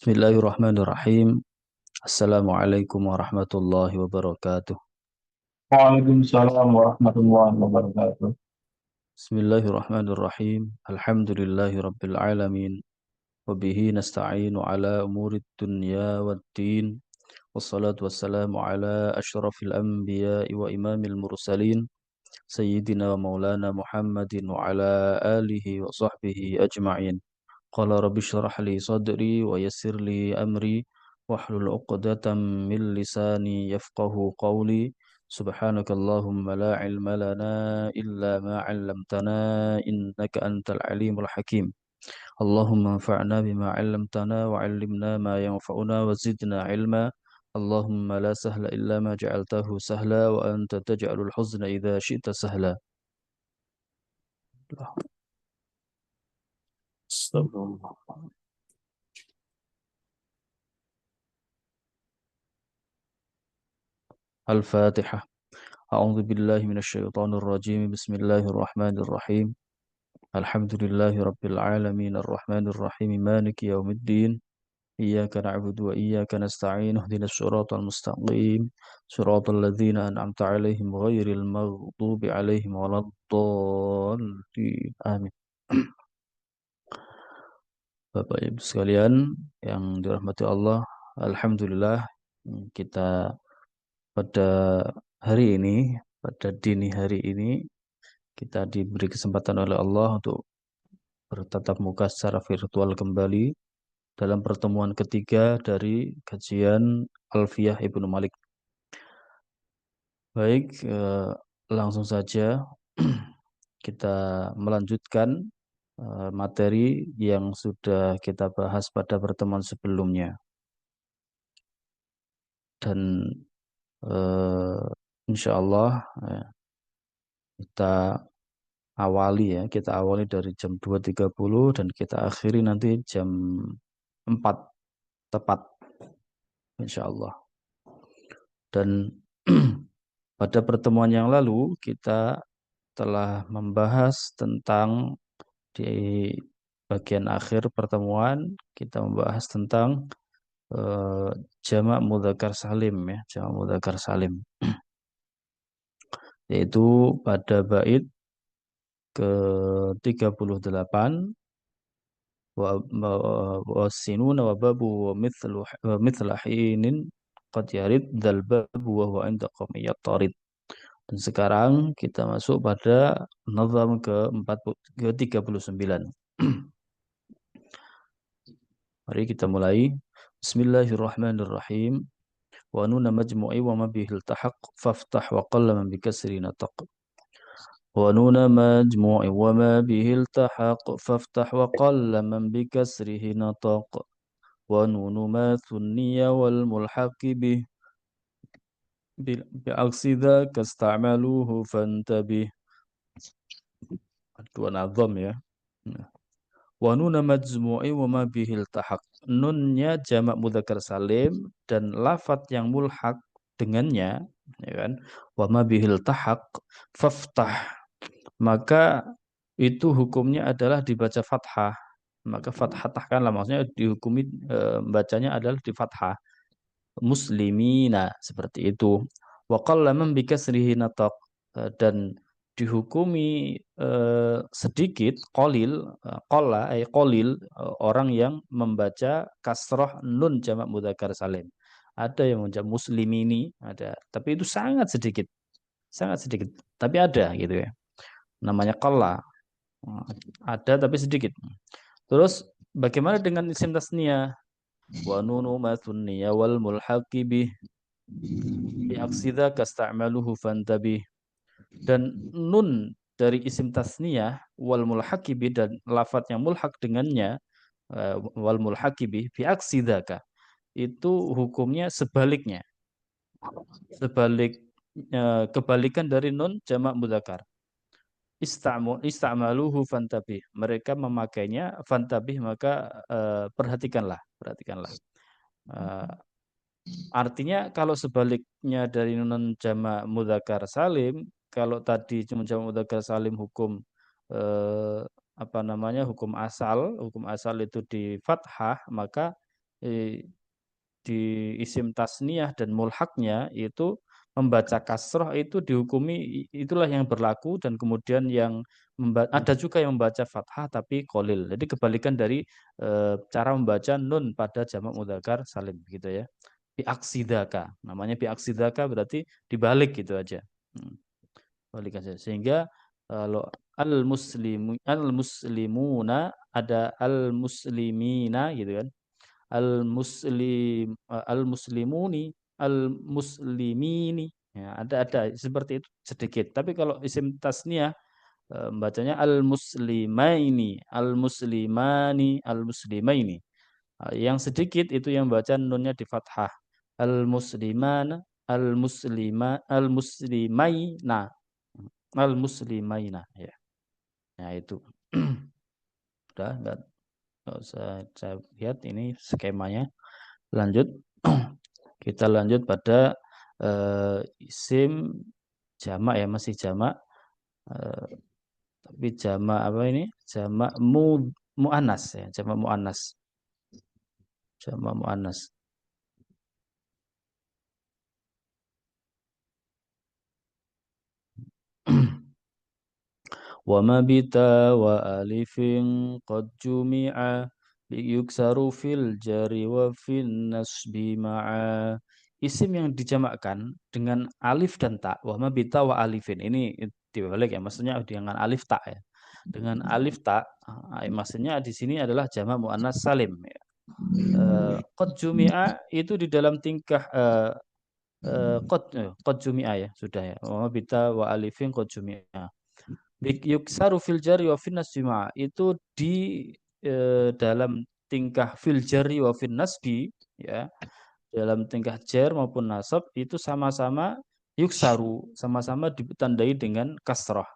Bismillahirrahmanirrahim. Assalamualaikum warahmatullahi wabarakatuh. Waalaikumsalam warahmatullahi wabarakatuh. Bismillahirrahmanirrahim. Alhamdulillahi rabbil alamin. Wabihi nasta'inu ala umurid dunya waddin. Wassalatu wassalamu ala ashrafil anbiya wa imamil mursalin. Sayyidina wa maulana Muhammadin wa ala alihi wa sahbihi ajma'in. Qala rabbi syrah li sadri wa yassir li amri wahlul 'uqdatam min lisani yafqahu qawli. Subhanakallahumma la ilma lana illa ma 'allamtana innaka antal alimul hakim. Allahumma anfa'na bima 'allamtana wa 'allimna ma yanfa'una wa zidna 'ilma. Allahumma la sahla illa ma ja'altahu sahla wa anta taj'alul huzna idza syi'ta sahla. Astagfirullah. Al-Fatihah. A'udzu billahi minasyaitonir rajim. Bismillahirrahmanirrahim. Alhamdulillahi rabbil alamin arrahmanir rahim maliki yaumiddin. Iyyaka na'budu wa iyyaka nasta'in ihdinas siratal mustaqim siratal ladzina an'amta 'alaihim ghairil maghdubi 'alaihim waladdallin. Amin. Bapak Ibu sekalian yang dirahmati Allah, alhamdulillah kita pada hari ini, pada dini hari ini kita diberi kesempatan oleh Allah untuk bertatap muka secara virtual kembali dalam pertemuan ketiga dari kajian Alfiyah Ibnu Malik. Baik, langsung saja kita melanjutkan materi yang sudah kita bahas pada pertemuan sebelumnya. Dan insya Allah kita kita awali dari jam 2.30 dan kita akhiri nanti jam 4 tepat, insya Allah. Dan pada pertemuan yang lalu kita telah membahas tentang di bagian akhir pertemuan kita membahas tentang jamak mudzakkar salim ya, jamak mudzakkar salim. Yaitu pada bait ke-38 wa wa babu wa mithlu hinin qad yarid dzal babu wa huwa inda qawmi tarid. Dan sekarang kita masuk pada nazam ke-39. Mari kita mulai. Bismillahirrahmanirrahim. Wa nuna majmu'i wa ma bihil tahaq faftah wa qalla man bikasri nataq. Wa nuna majmu'i wa ma bihil tahaq faftah wa qalla man bikasrihi nataq. Wa nunu ma thunniya wal mulhaqi bih bi'aksi dhaka ista'maluhu fantabih. Dua nazam ya. Wa nuna majmu'i wa ma bihil tahaq. Nunnya jamak mudzakkar salim dan lafat yang mulhaq dengannya, ya kan? Wa ma bihil tahaq faftah. Maka itu hukumnya adalah dibaca fathah. Maka fathahkanlah, maksudnya dihukumi bacanya adalah di fathah. Muslimina seperti itu. Wa qalla man bikasrihi nataq, dan dihukumi sedikit qalil, qalla ay qalil, orang yang membaca kasrah nun jamak mudzakkar salim. Ada yang membaca muslimini, ada, tapi itu sangat sedikit. Sangat sedikit, tapi ada gitu ya. Namanya qalla. Ada tapi sedikit. Terus bagaimana dengan isim tasniyah? Wa nunu ma thunniya wal mulhaqi bih bi'aksida kasta'maluhu fantabih. Dan nun dari isim tasniyah wal mulhaqibi dan lafadz yang mulhaq dengannya, wal mulhaqibi bi'aksidaka, itu hukumnya sebaliknya. Sebalik, kebalikan dari nun jamak mudzakkar. Ista'maluhu fantabih. Mereka memakainya fantabih, maka perhatikanlah, perhatikanlah. Eh, Artinya kalau sebaliknya dari nun jamak mudzakkar salim, kalau tadi cuma jamak mudzakkar salim hukum eh, hukum asal itu di fathah, maka di isim tasniyah dan mulhaknya itu membaca kasroh itu dihukumi itulah yang berlaku dan kemudian yang ada juga yang membaca fathah tapi kolil. Jadi kebalikan dari cara membaca nun pada jamak mudzakkar salim gitu ya. Biaksidaka. Namanya biaksidaka berarti dibalik gitu aja. Hmm, balik aja. Sehingga kalau al muslimuna ada al muslimina gitu kan al muslimuni al-muslimini ya ada seperti itu sedikit tapi kalau isim tasniyah bacanya al-muslimaini al-muslimani al-muslimaini. Yang sedikit itu yang baca nunnya di fathah al-muslimana al-muslimaina al-muslimaina ya. Nah itu udah nggak usah saya lihat ini skemanya. Lanjut, kita lanjut pada isim jamak ya, masih jamak. Eh, tapi jamak apa ini? Jamak muannas ya, jamak muannas. Jamak muannas. Wa ma bita wa alifin qad jumi'a yuksaru fil jari wa fin nasbi ma'a. Isim yang dijamakkan dengan alif dan ta. Wa ma bita wa alifin. Ini dibalik ya, maksudnya dengan alif ta ya. Dengan alif ta, maksudnya di sini adalah jamak muannas salim ya. Qad jumi'a itu di dalam tingkah qad jumi'a ya, sudah ya. Wa ma bita wa alifin qad jumi'a. Yuksaru fil jari wa fin nasbi itu di dalam tingkah fil jari wa fin nasbi ya dalam tingkah jar maupun nasab itu sama-sama yuksaru sama-sama ditandai dengan kasrah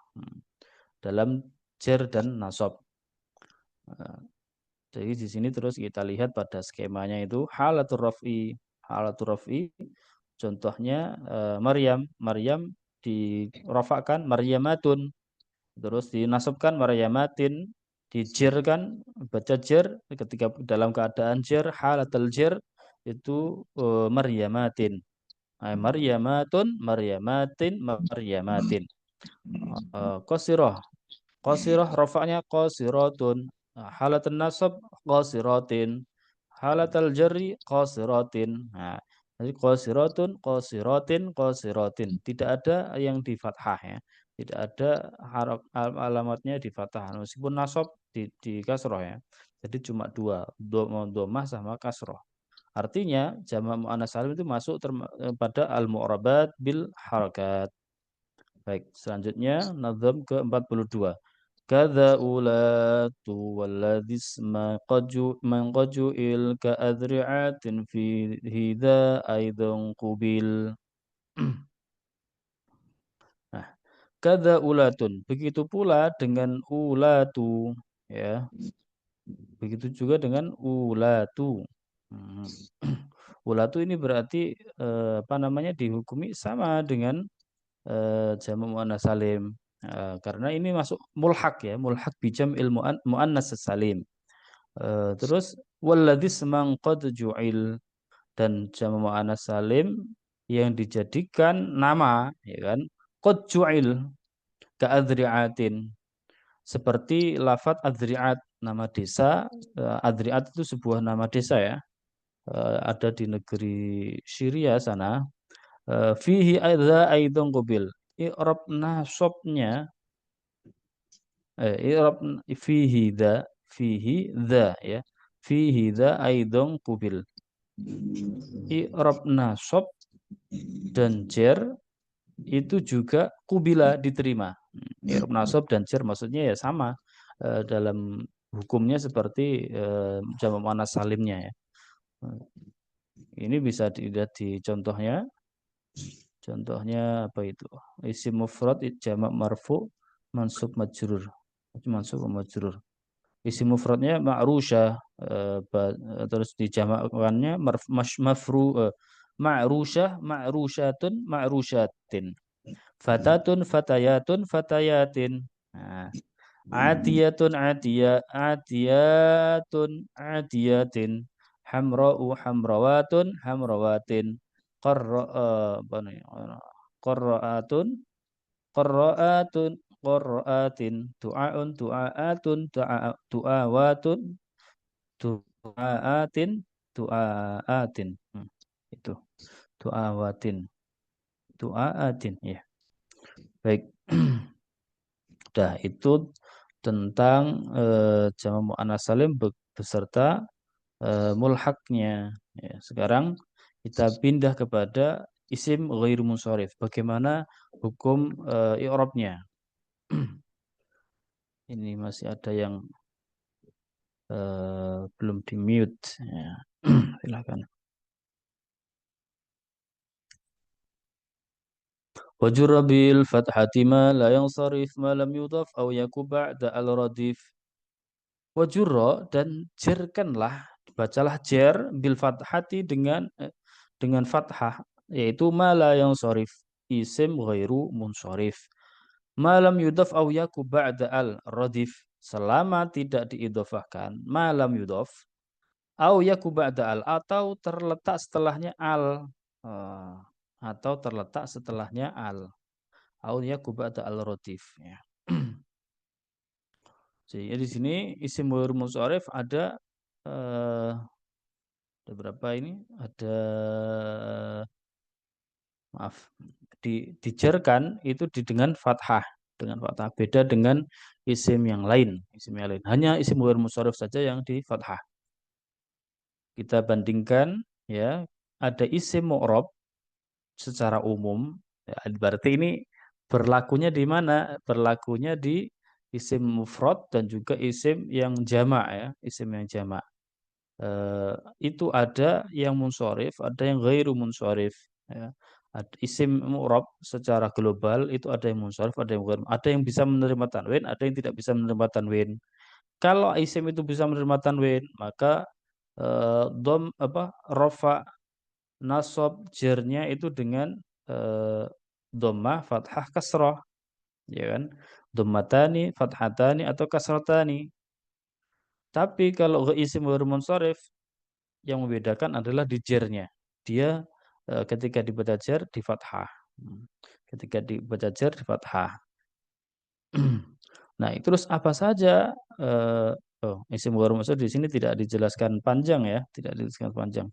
dalam jar dan nasab. Jadi di sini terus kita lihat pada skemanya itu halatul raf'i contohnya Maryam dirofakkan Maryamatun. Terus dinasabkan maryamatin, dijerkan, baca jer ketika dalam keadaan jer, halatul jer itu maryamatin. Maryamatun, maryamatin, maryamatin. Qasirah. Qasirah rafa'nya qasiratun. Halatul nasab qasiratin. Halatul jarri qasiratin. Nah, jadi qasiratun, qasiratin, qasiratin. Tidak ada yang di fathah ya. Tidak ada alamatnya di fathah. Meskipun nasab di kasroh ya. Jadi cuma dua, domah sama kasroh. Artinya jamak muannas salim itu masuk pada al-mu'rabat bil harakat. Baik, selanjutnya nazam ke-42. Kadza ulatu walladhisma man qajuil ka adri'atin fi hidha aidan qubil. Nah, kadza ulatun. Begitu pula dengan ulatu ya. Begitu juga dengan ulatu. Hmm. Ulatu ini berarti apa namanya dihukumi sama dengan jamak muannas salim. Karena ini masuk mulhak ya, mulhak bijam ilmu muannas salim. Terus walladzi semang qad ju'il dan jamak muannas salim yang dijadikan nama ya kan qad ju'il ka adri'atin seperti lafat adri'at nama desa. Adri'at itu sebuah nama desa ya. Ada di negeri Syria sana. Fihi adza aidon qabil. I'rab nasabnya i'rab fihi dha ya. Fihi dha aidon qabil. I'rab nasab dan jer itu juga kubila diterima. I'rab nasab dan jer maksudnya ya sama dalam hukumnya seperti jamak muannas salimnya ya. Ini bisa dilihat di contohnya. Contohnya apa itu? Isim mufrad jamak marfu mansub majrur. Mansub majrur. Isim mufradnya ma'rusyah terus dijamakkannya ma'rusyah ma'rusyatun ma'rusyatin. Fatatun fatayatun fatayatin. Nah, adiyatun adiyatun adiyatin. hamra'u hamrawatun hamrawatin, apa nih, qarra'atun qarra'atun qarra'atin, du'aun du'aatun du'awatun du'aatin du'aatin. Itu du'awatin du'aatin ya. Baik. Dah itu tentang jamak muannats salim beserta mulhaknya. Ya, sekarang kita pindah kepada isim ghairu munsharif. Bagaimana hukum i'rabnya? Ini masih ada yang belum di mute. Ya. Silakan. Wajurra bil fathati ma la yansarif ma lam yudhaf aw yaku ba'da al radif. Wajurra dan jerkanlah, bacalah jer bil fathati dengan fathah, yaitu ma la yansarif, isim ghairu munsharif. Malam yudhaf aw yaku ba'da al radif, selama tidak diidhofahkan malam yudhaf au yaku ba'da al, atau terletak setelahnya al. Eh, atau terletak setelahnya al, au yaku ba'da al radif ya. Jadi di sini isim ghairu munsharif ada berapa ini? Ada, maaf, dijerkan itu dengan fathah, dengan fathah, beda dengan isim yang lain. Hanya isim ghairu munsharif saja yang di fathah. Kita bandingkan ya, ada isim mu'rab secara umum ya, berarti ini berlakunya di mana? Berlakunya di isim mufrad dan juga isim yang jamak ya, isim yang jamak. Itu ada yang munsharif, ada yang ghairu munsharif ya. Isim mu'rab secara global itu ada yang munsharif, ada yang ghairu, ada yang bisa menerima tanwin, ada yang tidak bisa menerima tanwin. Kalau isim itu bisa menerima tanwin, maka dom apa rofa nasab jernya itu dengan eh, dhammah fathah kasrah, ya kan? Dhammatani fathatani atau kasratani. Tapi kalau isim ghairu munsharif, yang membedakan adalah di jernya. Dia ketika dibaca jer di fathah. Hmm. Ketika dibaca jer di fathah. Nah, terus apa saja isim ghairu munsharif di sini tidak dijelaskan panjang ya, tidak dijelaskan panjang.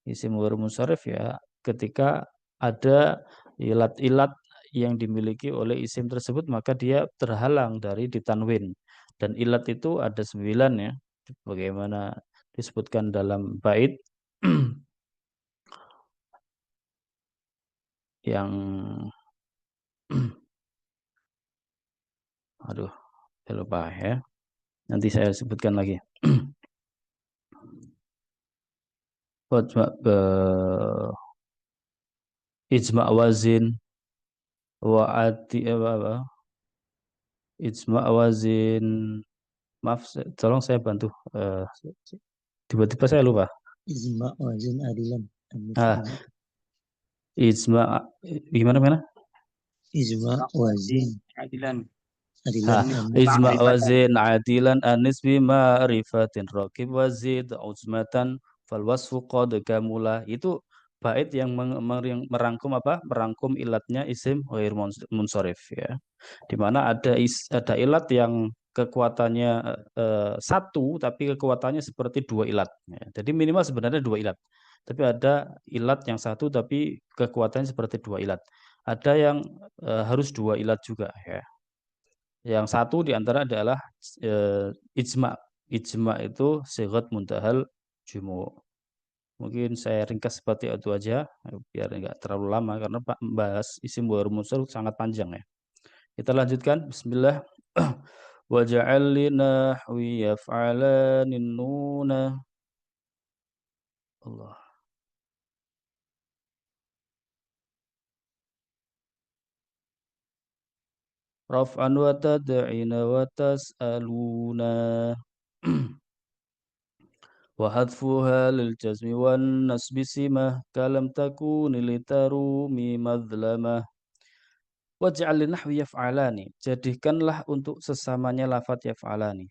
Isim ghairu munsharif ya ketika ada ilat-ilat yang dimiliki oleh isim tersebut, maka dia terhalang dari ditanwin. Dan ilat itu ada 9 ya. Bagaimana disebutkan dalam bait yang aduh, saya lupa ya. Nanti saya sebutkan lagi. Wajma ijma wazin wa ati apa, ijma wazin. Maaf, tolong saya bantu. Eh, Tiba-tiba saya lupa. Ijma wazin adilan. Ah, ijma gimana mana? Ijma wazin adilan. Adilan Ijma wazin adilan anis bima rifatin raqib wazid uzmatan fal wasfu qad kamula. Itu bait yang yang merangkum apa? Merangkum ilatnya isim ghair munsharif ya. Di mana ada ilat yang kekuatannya satu tapi kekuatannya seperti dua ilat ya. Jadi minimal sebenarnya dua ilat. Tapi ada ilat yang satu tapi kekuatannya seperti dua ilat. Ada yang harus dua ilat juga ya. Yang satu di antara adalah ijma. Ijma itu sighat muntahal jumu. Mungkin saya ringkas seperti itu aja biar enggak terlalu lama karena Pak membahas isim wa munsharif sangat panjang ya. Kita lanjutkan. Bismillah. Wa ja'al li nahwi yaf'alanin nuna. Allah. Raf'an wa tad'ina wa tas'aluna. وحذفها للجزم والنصب سمة كلم تكون لترومي مظلمة. Waj'al li nahwi yaf'alani, jadikanlah untuk sesamanya lafadz yaf'alani.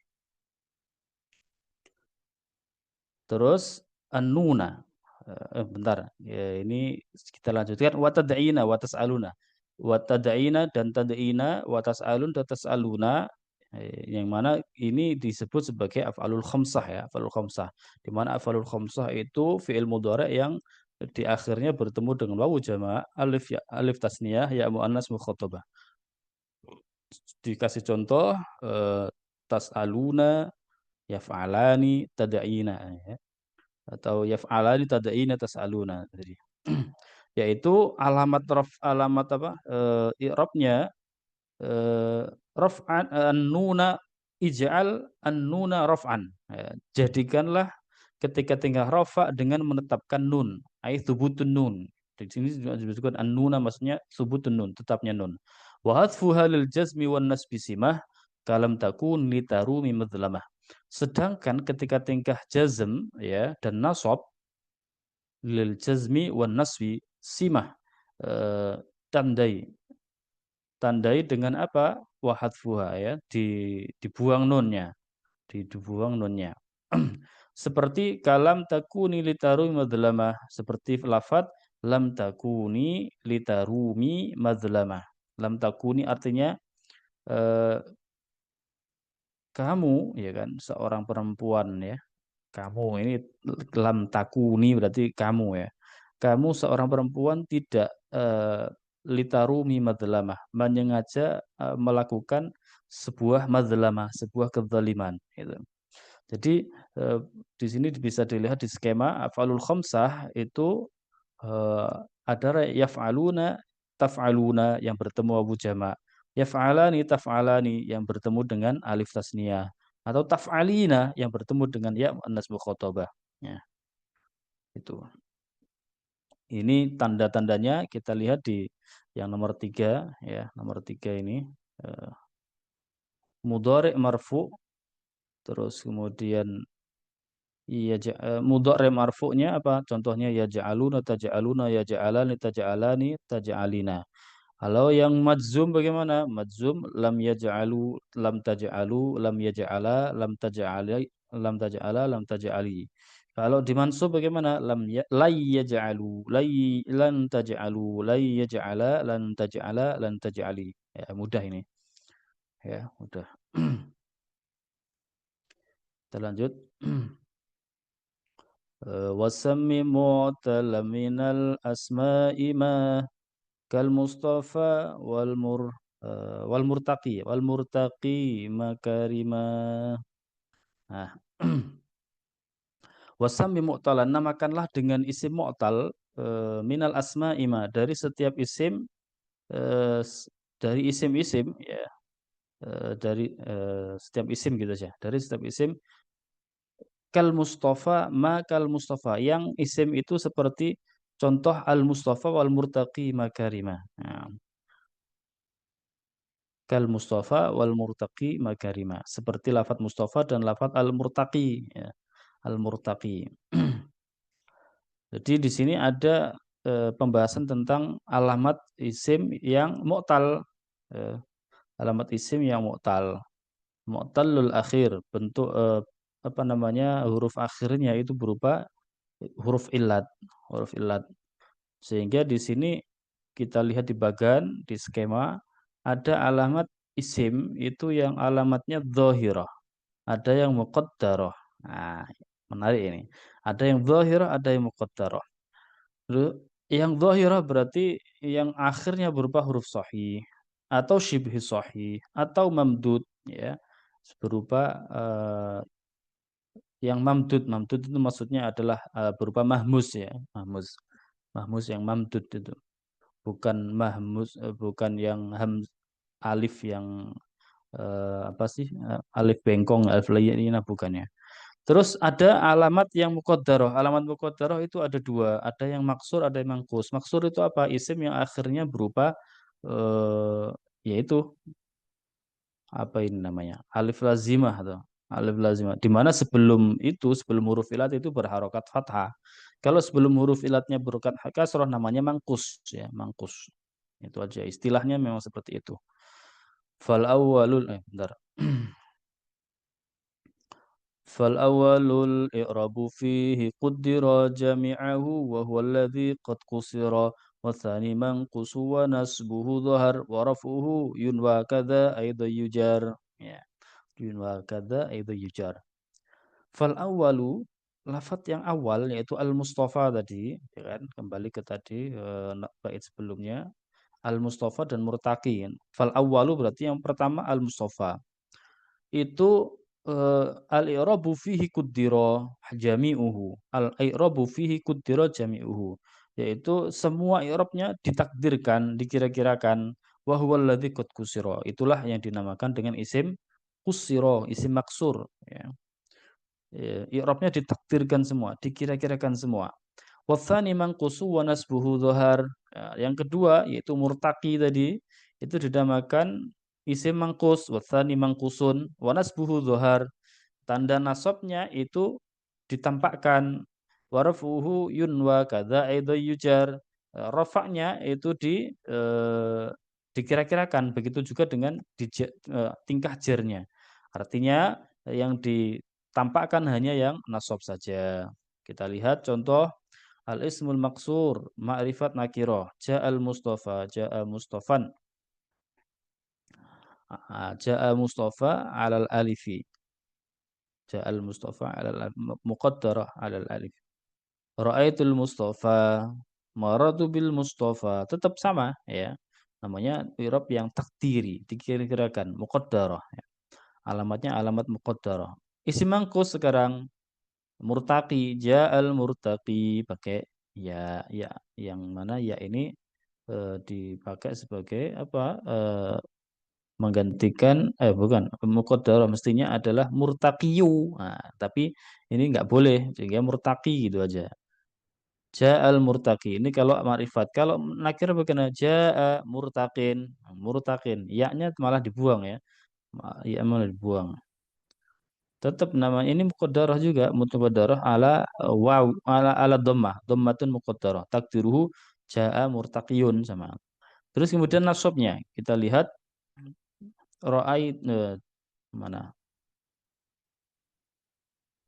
Terus An-nuna. Bentar. Ya, ini kita lanjutkan wa tad'ina wa tas'aluna. Wa tad'ina dan tad'ina wa tas'alun dan tas'aluna, yang mana ini disebut sebagai af'alul khamsah ya, af'alul khamsah. Di mana af'alul khamsah itu fi'il mudhari' yang di akhirnya bertemu dengan wawu jama' alif ya, alif tasniyah ya muannas mukhatabah. Dikasih contoh tas'aluna, yaf'alani, tad'ina ya. Atau yaf'alani tad'ina tas'aluna tadi. Yaitu alamat alamat apa? I'rabnya raf'an an-nuna, ij'al an-nuna raf'an. Ya, jadikanlah ketika tinggal rafa dengan menetapkan nun, ai thubutun nun. Di sini disebutkan an-nuna maksudnya thubutun nun, tetapnya nun. Wa hadfuha lil jazmi wan nasbi simah kalam takun litarumi madlamah. Sedangkan ketika tingkah jazm ya dan nasab, lil jazmi wan nasbi simah, tandai dengan apa? Wa hadfuha ya, dibuang nunnya, dibuang nunnya. Seperti kalam takuni litarumi madlamah, seperti lafaz lam takuni litarumi madlamah. Lam takuni artinya kamu ya kan seorang perempuan ya. Kamu ini lam takuni berarti kamu ya. Kamu seorang perempuan tidak litarumi madlamah, menyengaja melakukan sebuah madlamah, sebuah kezaliman gitu. Jadi eh, di sini bisa dilihat di skema af'alul khamsah itu eh, ada yaf'aluna, taf'aluna yang bertemu wawu jama', yaf'alani, taf'alani yang bertemu dengan alif tasniyah, atau taf'alina yang bertemu dengan ya muannas mukhatabah. Ya, itu. Ini tanda-tandanya kita lihat di yang nomor 3 ya, nomor 3 ini eh, mudhari' marfu, terus kemudian iya, mudhari' marfu'nya apa? Contohnya yaj'aluna, taj'aluna, yaj'alani, taj'alani, taj'alina. Kalau yang majzum bagaimana? Majzum lam yaj'alu, lam taj'alu, lam yaj'ala, lam taj'ali, lam taj'ala, lam taj'ali. Kalau dimansub bagaimana? Lam ya, lay yaj'alu, lan taj'alu, lay yaj'ala, lan taj'ala, lan taj'ali. Ya, mudah ini. Ya, mudah. Kita lanjut. Wasammi mu'tala minal asma'i ma kal mustafa wal murtaqi makarima. Nah, wasammi mu'talan, namakanlah dengan isim mu'tal minal asma'i ma, dari setiap isim, dari isim-isim ya, dari setiap isim gitu saja, dari setiap isim kal Mustafa, ma kal Mustafa, yang isim itu seperti contoh al Mustafa wal murtaqi makarima. Nah, kal Mustafa wal murtaqi makarima, seperti lafat Mustafa dan lafat al murtaqi ya. Al murtaqi. Jadi di sini ada pembahasan tentang alamat isim yang mu'tal. Eh, alamat isim yang mu'tal. Mu'talul akhir, bentuk apa namanya, huruf akhirnya itu berupa huruf illat, huruf illat. Sehingga di sini kita lihat di bagan di skema ada alamat isim itu yang alamatnya dhahirah, ada yang muqaddarah. Nah, menarik ini. Ada yang dhahirah, ada yang muqaddarah. Yang dhahirah berarti yang akhirnya berupa huruf sahih atau syibhi sahih atau mamdud ya, berupa yang mamdud. Mamdud itu maksudnya adalah berupa mahmus ya, mahmus. Mahmus yang mamdud itu. Bukan mahmus, bukan yang alif yang apa sih? Alif bengkong, alif layyinah bukan ya. Terus ada alamat yang muqaddarah. Alamat muqaddarah itu ada dua. Ada yang maksur, ada yang mangkus. Maksur itu apa? Isim yang akhirnya berupa eh, yaitu apa ini namanya? Alif lazimah atau alif lazimah. Di mana sebelum itu, sebelum huruf ilat itu berharokat fathah. Kalau sebelum huruf ilatnya berharokat kasroh namanya mangkus ya, mangkus. Itu aja istilahnya memang seperti itu. Fal awwalul bentar. فالأول الإعراب فيه قدر جميعه وهو الذي قد قصر والثاني منقوص ونسبه ظهر ورفعه ينوى كذا أيضا يجار ya yunwa kada itu yujar. Fal awalu lafadz yang awal yaitu al mustafa tadi ya kan kembali ke tadi bait sebelumnya al mustafa dan murtaqi kan. Fal awalu berarti yang pertama al mustafa itu al i'rabu fihi kuddira jami'uhu al i'rabu fihi kuddira jami'uhu yaitu semua i'rabnya ditakdirkan dikira-kirakan wa huwal ladzi qad kusira itulah yang dinamakan dengan isim kusira isim maksur ya. I'rabnya ditakdirkan semua dikira-kirakan semua watsani manqusu wa nasbuhu dhahar yang kedua yaitu murtaqi tadi itu dinamakan isim mangkus watsani mangkusun wa nasbuhu dhahar tanda nasabnya itu ditampakkan warfuhu yunwa kadza aidha yujar rafa'nya itu dikira-kirakan begitu juga dengan tingkah jarnya artinya yang ditampakkan hanya yang nasab saja kita lihat contoh al ismul maksur ma'rifat nakirah ja'al mustafa ja'a mustafan ja'a mustafa alal alifi ja'al mustafa alal muqaddarah alal alif ra'aitul mustafa maradu bil mustafa tetap sama ya namanya i'rab yang takdiri dikira-kirakan muqaddarah ya. Alamatnya alamat muqaddarah isim mangkus sekarang murtaqi ja'al murtaqi pakai ya yang mana ya ini dipakai sebagai apa menggantikan bukan muqaddarah mestinya adalah murtaqiyu nah, tapi ini enggak boleh sehingga murtaqi gitu aja ja'al murtaqi ini kalau ma'rifat kalau nakir bagaimana ja'a murtaqin murtaqin ya-nya malah dibuang ya ya malah dibuang tetap nama ini muqaddarah juga muqaddarah ala waw ala dhammah dhammatun muqaddarah takdiruhu jaa murtaqiyun sama terus kemudian nasabnya kita lihat ra'ait mana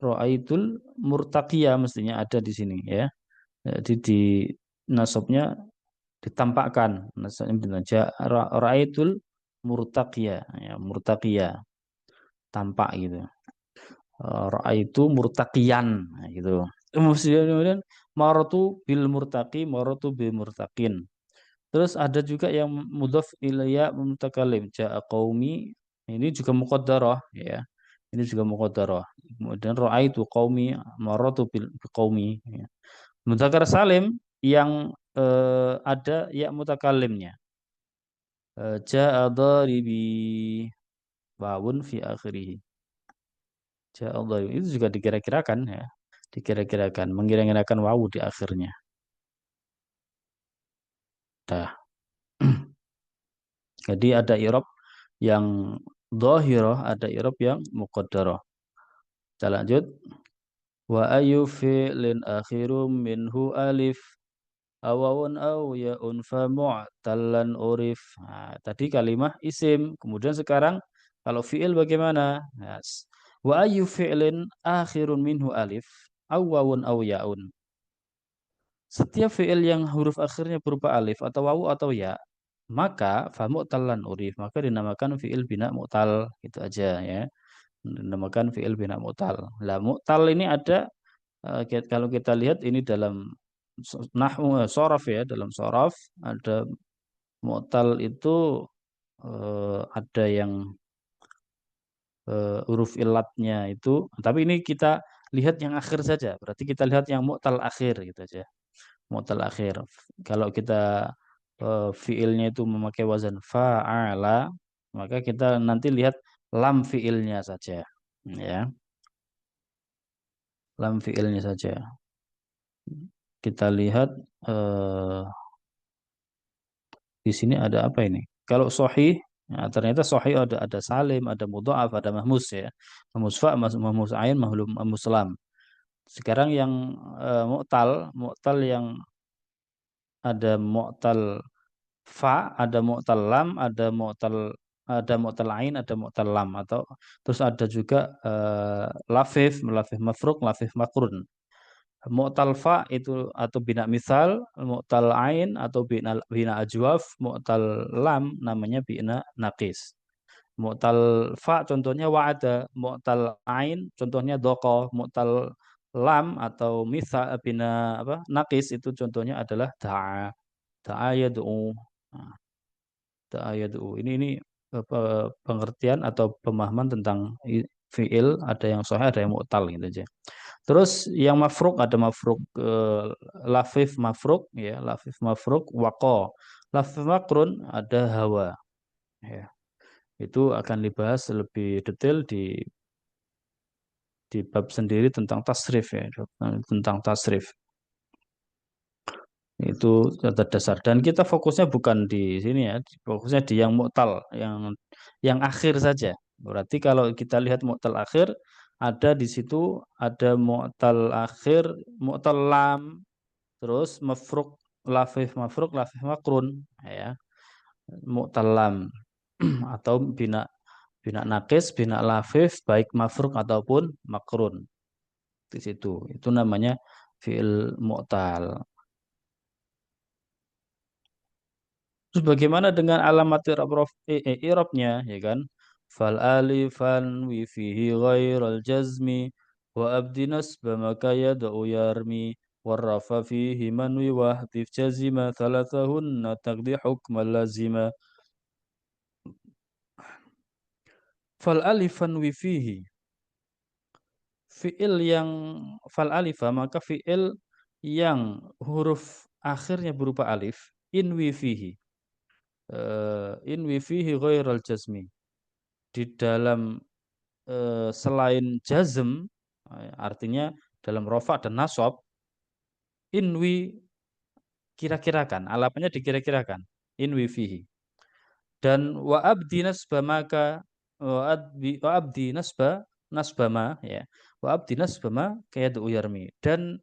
ra'aitul murtaqiyah mestinya ada di sini ya jadi di nasabnya ditampakkan nasabnya benar ra'aitul murtaqiyah ya murtaqiyah tampak gitu ra'aitu murtaqiyan nah, gitu. Kemudian maratu bil murtaqi maratu bil murtaqin. Terus ada juga yang mudhaf ilayya mutakalim ja'a qaumi ini juga muqaddarah ya. Ini juga muqaddarah. Kemudian ra'aitu qaumi maratu bil qaumi ya. Mudzakkar salim yang ada ya mutakalimnya. Ja'a daribi wawun fi akhirih. Allah itu juga dikira-kirakan ya, dikira-kirakan, mengira-kirakan wawu di akhirnya. Dah. Jadi ada i'rab yang dhahirah, ada i'rab yang muqaddarah. Kita lanjut. Wa ayu fi'lin akhirum minhu alif awawun aw ya'un fa mu'tallan urif. Nah, tadi kalimah isim, kemudian sekarang kalau fi'il bagaimana? Yes. Wa ayu fi'lin akhirun minhu alif awawun aw ya'un. Setiap fi'il yang huruf akhirnya berupa alif atau wawu atau ya, maka fa mu'tallan urif, maka dinamakan fi'il bina mu'tal, gitu aja ya. Dinamakan fi'il bina mu'tal. Lah mu'tal ini ada kalau kita lihat ini dalam nahwu sorof ya, dalam sorof ada mu'tal itu ada yang huruf ilatnya itu, tapi ini kita lihat yang akhir saja. Berarti kita lihat yang mu'tal akhir gitu aja. Mu'tal akhir. Kalau kita fiilnya itu memakai wazan fa'ala, maka kita nanti lihat lam fiilnya saja. Ya, lam fiilnya saja. Kita lihat di sini ada apa ini? Kalau sahih, ya, ternyata sahih ada salim, ada mudha'af, ada mahmus ya. Mahmus fa, mahmus ain, mahmus lam. Sekarang yang mu'tal yang ada mu'tal fa, ada mu'tal lam, ada mu'tal ada mu'tal ain, ada mu'tal lam, atau terus ada juga lafif, lafif mafruk, lafif makrun. Mu'tal fa itu atau bina misal, mu'tal ain atau bina ajwaf, mu'tal lam namanya bina naqis. Mu'tal fa contohnya wa'ada, mu'tal ain contohnya doko, mu'tal lam atau misal bina apa naqis itu contohnya adalah da'a. Da'a yad'u. Nah, da'a yad'u. Ini pengertian atau pemahaman tentang fiil, ada yang sahih, ada yang mu'tal gitu aja. Terus yang mafruk ada mafruk lafif mafruk ya, lafif mafruk waqo. Lafif makrun ada hawa ya. Itu akan dibahas lebih detail di bab sendiri tentang tasrif ya, tentang tasrif. Itu kata dasar dan kita fokusnya bukan di sini ya, fokusnya di yang mu'tal, yang akhir saja. Berarti kalau kita lihat mu'tal akhir, ada di situ ada mu'tal akhir, mu'tal lam, terus mafruk lafif makrun ya, mu'tal lam atau bina bina nakis, bina lafif, baik mafruk ataupun makrun di situ. Itu namanya fi'il mu'tal. Terus bagaimana dengan alamat i'rabnya ya kan? Fal alifan wi fihi ghairal jazmi wa abdi nasba maka yad'u yarmi warrafa fihi manwi wahdif jazima thalathahunna taqdi hukmal lazima. Fal alifan wi fihi fi'il yang fal alifa maka fi'il yang huruf akhirnya berupa alif inwi fihi inwi fihi ghairal jazmi di dalam selain jazm artinya dalam rofa dan nasab inwi kira-kirakan alapannya dikira-kirakan inwi fihi dan wa abdi nasba maka wa abdi nasba nasbama ya wa abdi nasbama kayadu yarmi dan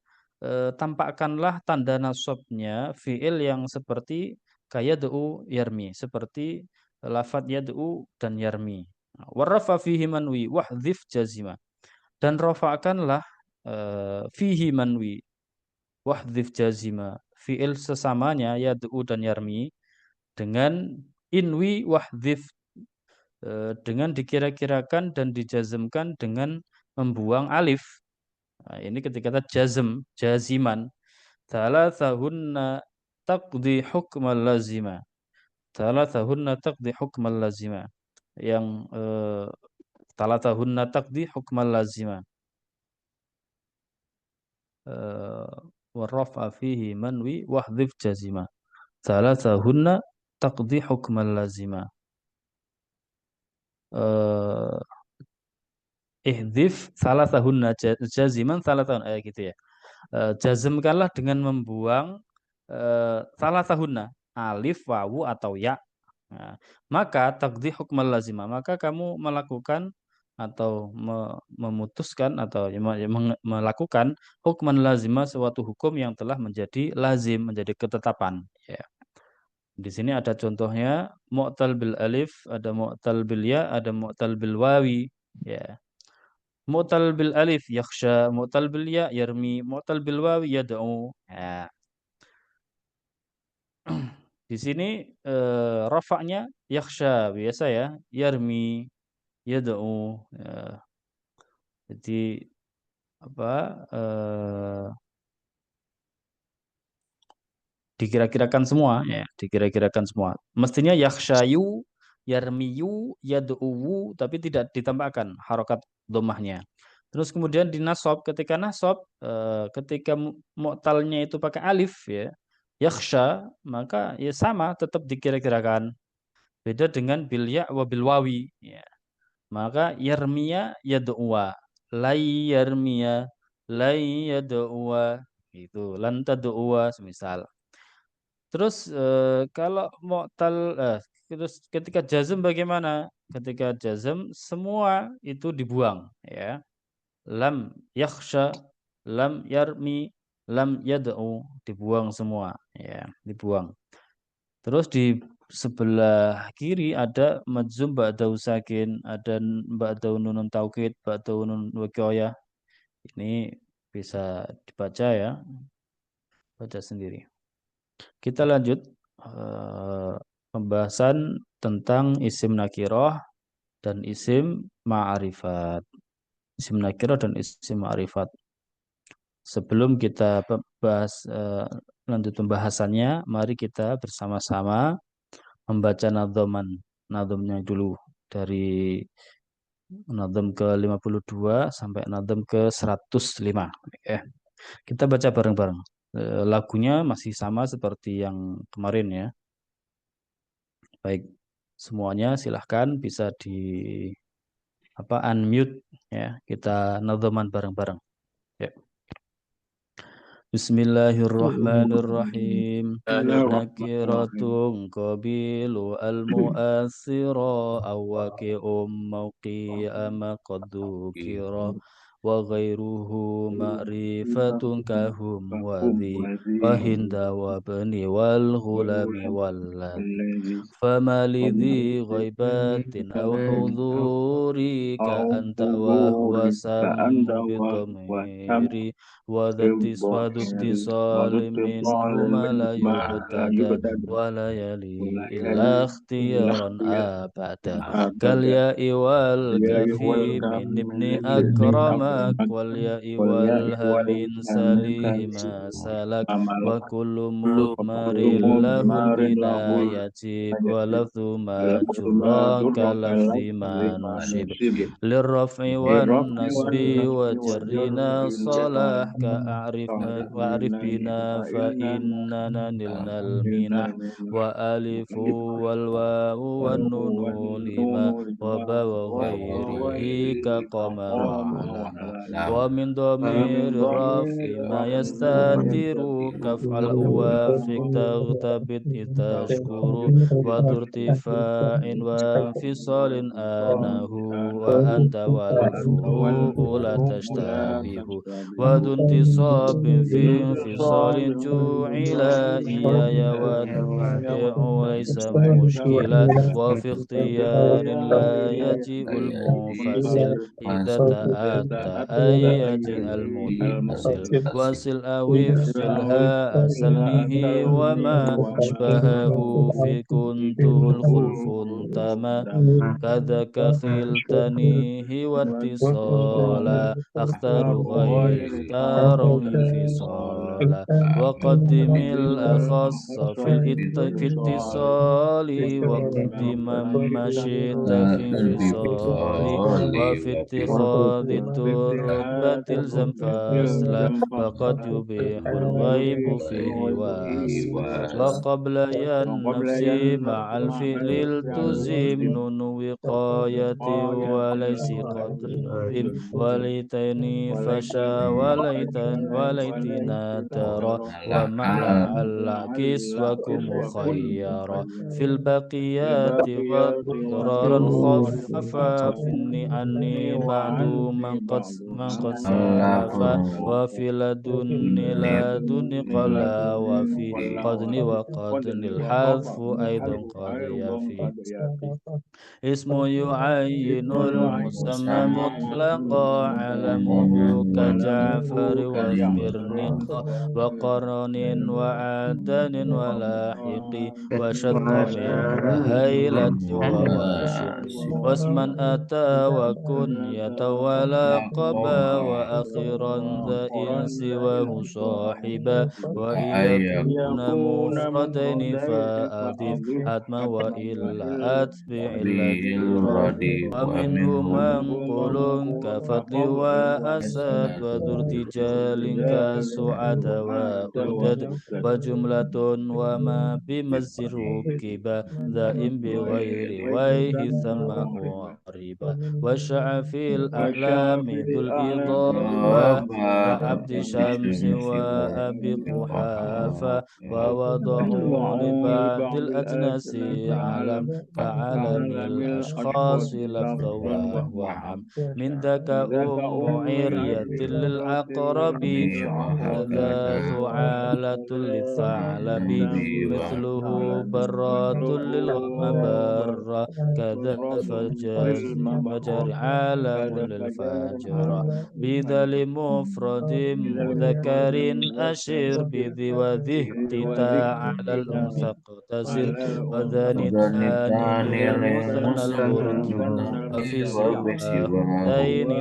tampakkanlah tanda nasabnya fiil yang seperti kayadu yarmi seperti lafadz yadu dan yarmi warrafa fihi manwi wahdhif jazima dan rafa'kanlah fihi manwi wahdhif jazima fiil sesamanya yadu dan yarmi dengan inwi wahdhif dengan dikira-kirakan dan dijazmkan dengan membuang alif. Nah, ini ketika kita jazm, jaziman. Thalathahunna taqdi hukmal lazima. Thalathahunna taqdi hukmal lazima. Yang thalathahunna taqdi hukmal lazima. Warrafa fihi manwi wahdhif jazima. Thalathahunna taqdi hukmal lazima. Ihdif salah tahunna jaziman salah tahun gitu ya. Jazmkanlah dengan membuang salah tahunna alif, wawu atau ya. Nah, maka takdi hukmal lazimah maka kamu melakukan atau memutuskan atau melakukan hukman lazimah suatu hukum yang telah menjadi lazim, menjadi ketetapan ya. Di sini ada contohnya mu'tal bil alif, ada mu'tal bil ya, ada mu'tal bil wawi ya. Mu'tal bil alif yakhsha, mu'tal bil ya yarmi, mu'tal bil wawi yad'u. Ya. Di sini rafa'nya yakhsha biasa ya, yarmi, yad'u. Ya. Jadi apa dikira-kirakan semua ya, dikira-kirakan semua. Mestinya yakhshayu, yarmiyu, yad'u tapi tidak ditambahkan harokat domahnya. Terus kemudian di nasab ketika nasab ketika mu'talnya itu pakai alif ya, yakhsha maka ya sama tetap dikira-kirakan. Beda dengan bil ya wa bil wawi ya. Maka yarmiya yad'uwa, lai yarmiya, lai yad'uwa itu lan tad'uwa semisal. Terus kalau mu'tal terus ketika jazm bagaimana? Ketika jazm semua itu dibuang ya. Lam yakhsha, lam yarmi, lam yad'u dibuang semua ya, dibuang. Terus sebelah kiri ada madzum ba'da sakin, ada ba'da nunun taukid, ba'da nunun wiqayah. Ini bisa dibaca ya, baca sendiri. Kita lanjut pembahasan tentang isim nakirah dan isim ma'rifat. Isim nakirah dan isim ma'rifat. Sebelum kita bahas lanjut pembahasannya, mari kita bersama-sama membaca nadhamnya dulu dari nadham ke-52 sampai nadham ke-105. Kita baca bareng-bareng. Lagunya masih sama seperti yang kemarin ya. Baik, semuanya silahkan bisa di unmute ya. Kita nadhaman bareng-bareng. Ya. Bismillahirrahmanirrahim. Nakiratun qabilu al-mu'athira awaki'um mawqi'a maqadukira wa ghairuhu ma'rifatun kahum wadhi wa hinda wa bani wal ghulami walladhi fama lidhi ghaibatin aw hudhuri ka anta wa huwa sammu bidhamiri واتصال منهما لا يعتدى ولا يلي إلا اختيارا أبدا كالياء والكاف من ابن أكرمك والياء والها من سليما سلك وكل مضمر له البناء يجب ولفظ ما جرى كلفظ ما نصب للرفع والنصب وجرنا صلاح وأعرف بنا فإننا نلنا المنح وألف والواو والنون لما وبا وغيره كقمر علما ومن ضمير الرفع ما يستتر كفعل وافق تغتبط تشكر وذو ارتفاع وانفصال آنه وأنت والفروع لا تشتبه وذو انتصاب في انفصال جعل إياي والمشبع ليس مشكلا وفي اختيار لا يجيء المنفصل إذا تأتى أن يجيء المتصل وصل أو افصلها أسلمه وما أشبهه في كنته الخلف تما كذاك خلتنيه واتصالا أختار غير اختار انفصالا وقدم الأخص في اتصال وقدم ما شئت في انفصال وفي اتخاذ الترتبة الزم فاصلا فقد يبيح الغيب فيه واصلا وقبل يا النفس مع الفعل التزم نون وقاية وليس قد نظم وليتني فشا وليتنا ترى ومع لعل كسوكم مخيرا في البقيات غرارا خففا عني بعد من قد سلفا وفي لدن قلا وفي قدن وقدن الحذف أيضا قد يفي اسم يعين المسمى مطلقا علمه كجعفر واثمرنق وقرن وعدن ولاحق وشطم وهيلة وواشق واسما أتى وكنية ولقبا وأخيرا ذا إن سواه صاحبا وإن يكون مفردين فأضف حتما وإلا أتبع الذي ردف ومنه منقول كفضل وأسد وذو ارتجال كسعد وأدد وجملة وما بمز ركب ذائم بغير ويه ثم أعرب وشع في الأعلام ذو الإضافة عبد شمس وأبي قحافة ووضعوا لبعض الأجناس علم كعلم الأشخاص لفظا وهو عام من ذاك أم عرية للعقرب وكذا ثعالة للثعلب مثله برات للمبرة كذا فجر على كل الفجر بذا لمفرد مذكر أشر بذي وذه تتا على الأنثى اقتصر وذان الثاني للمثنى الفرد في سواه تين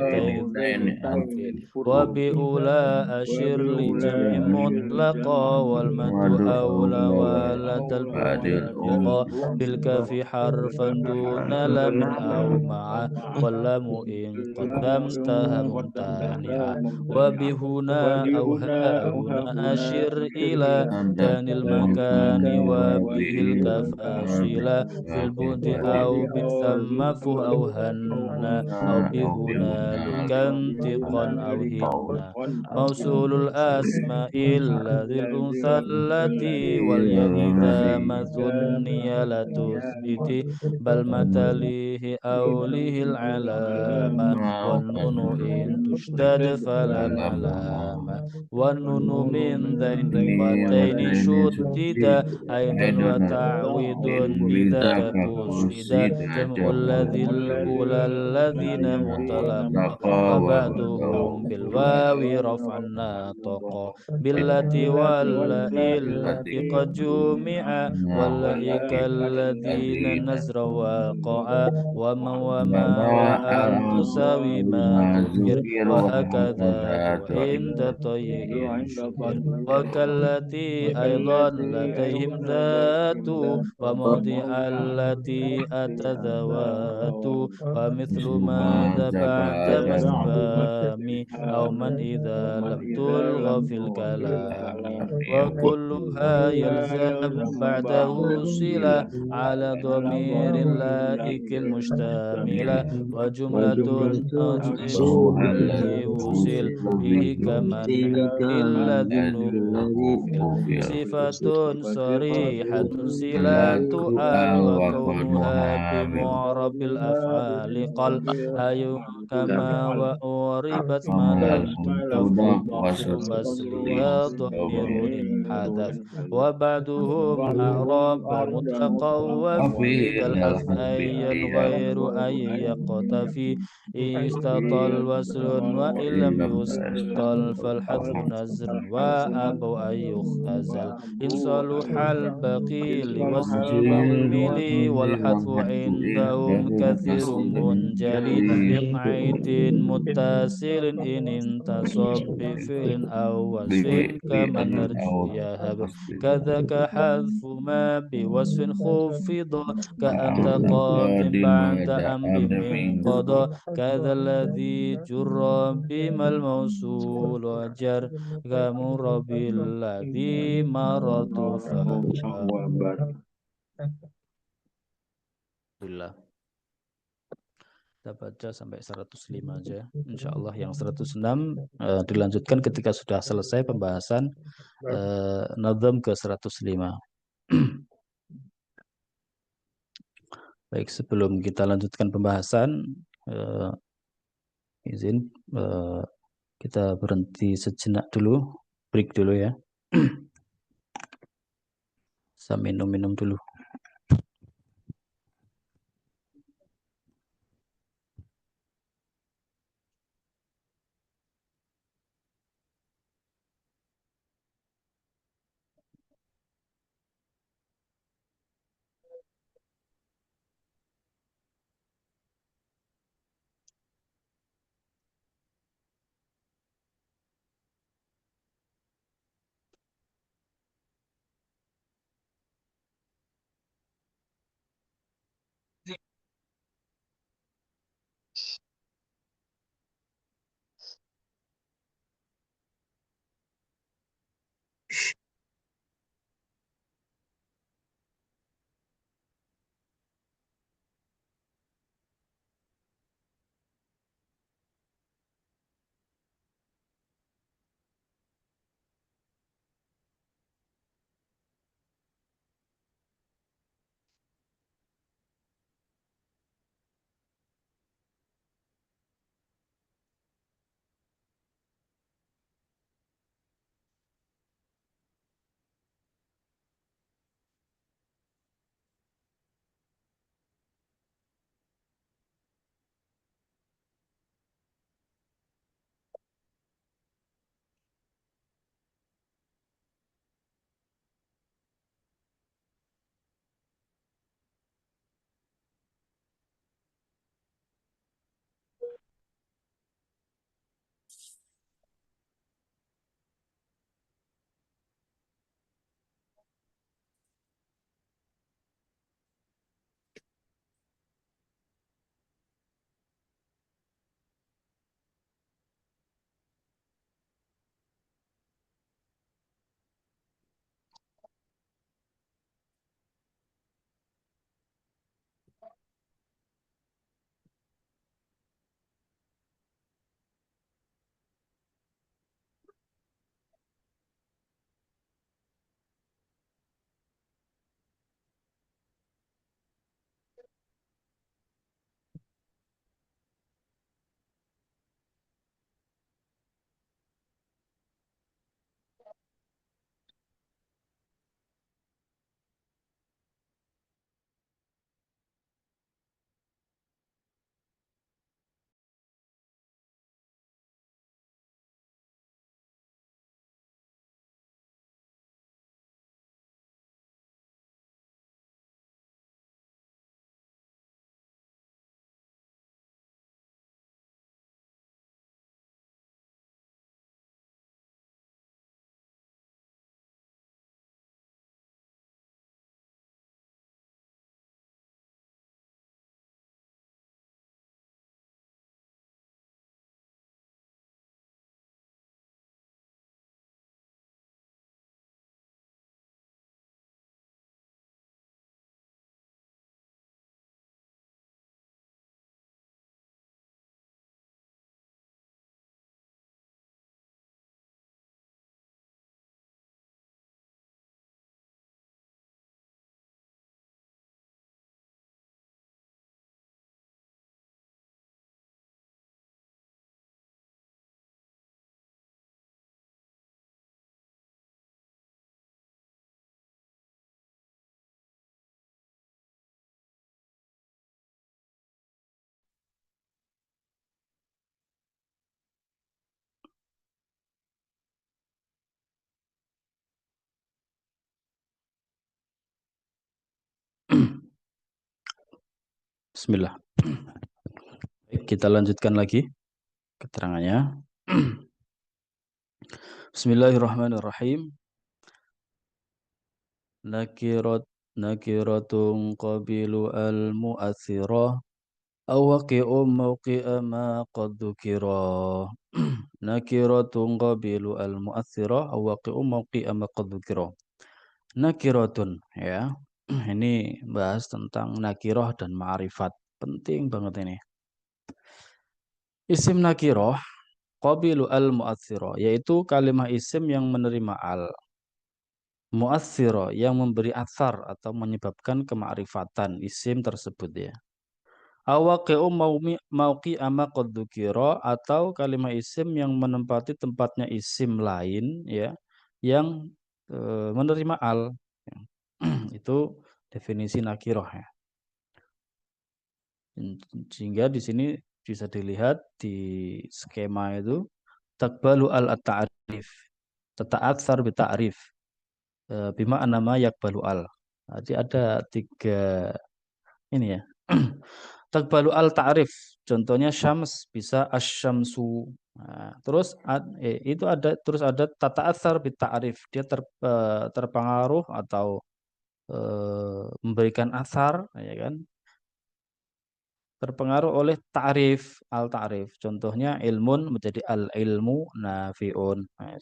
أنفر وبأولى أشر لجمع مطلقا والمد أولى ولد المطلقا بالكاف حرفا دون لام أو معه واللام إن قدمتها ممتنعة وبهنا أو ها هنا أشر إلى دان المكان وبه الكفاصلة في البعد أو بالثم فه أو هن أو بهنالك انتقا أو هن موصول الأسماء الذي الأنثى التي والياء إذا ما ثني لا تثبتي بل ما تليه أو له العلامة والنون إن تشدد فلا العلامة والنون من ذين وتين شدد أيضا وتعويض بذاك قصد جمع الذي الأولى الذين مطلقا وبعدهم بالواو رفعا ناطقا بالتي واللائي التي قد جمع واللائك الذين نزر وقعا وما وأن تساوي ما ذكر وهكذا ذو عند طيء شبر وكالتي أيضا لديهم ذات وموضع التي أتى ذوات ومثل ماذا بعد ما استفهام أو من إذا لم تلغى في الكلام وكلها يلزم بعده صلة على ضمير لائك مشتملة وجملة نجم الذي وصل به كمن الذي النوفل صفة صريحة صلة آل وكونها بمعرب الأفعال قل أي كما وأوربت ما لم تضف ثم أصلها ضمير انحذف وبعدهم أعراب مطلقا وفي ذا الحذف أيا غير أي يقتفي إن استطل وصل وإن لم يستطل فالحذف نزر وأبوا أن يختزل إن صلح البقي لوصف مهمل والحذف عندهم كثير منجلي من عيد متصل إن انتصب بفعل أو وصف كما ترجو يهب كذاك حذف ما بوصف خفض كأنت قاض بعد أمر من قضى كذا الذي جر بما الموصول وجر كمر بالذي مرض Alhamdulillah. Kita baca sampai 105 aja. Insya Allah yang 106 dilanjutkan ketika sudah selesai pembahasan nazam ke 105. Baik, sebelum kita lanjutkan pembahasan, izin kita berhenti sejenak dulu, break dulu ya. Saya minum-minum dulu. Bismillah. Baik, kita lanjutkan lagi keterangannya. Bismillahirrahmanirrahim. Nakiratun qabilu al-mu'athirah awaqi'u mawqi'a ma qad dzukira. Nakiratun qabilu al-mu'athirah awaqi'u mawqi'a ma qad dzukira. Nakiratun, ya. Ini bahas tentang nakirah dan ma'rifat. Penting banget ini. Isim nakirah qabilu al-mu'athirah, yaitu kalimah isim yang menerima al. Mu'athirah, yang memberi athar atau menyebabkan kemakrifatan isim tersebut, ya. Awaqi'u mauqi ama qad dzukira, atau kalimah isim yang menempati tempatnya isim lain, ya, yang menerima al. Itu definisi nakirah, ya. Sehingga di sini bisa dilihat di skema itu takbalu al-ta'rif, tata'atsar bi ta'rif, bima anama yakbalu al. Jadi ada tiga ini, ya. Takbalu al-ta'rif, contohnya syams bisa asyamsu. Nah, terus itu ada, terus ada tata'atsar bi ta'rif, dia terpengaruh atau memberikan asar, ya kan, terpengaruh oleh ta'rif, al-ta'rif. Contohnya ilmun menjadi al-ilmu nafi'un. Nah,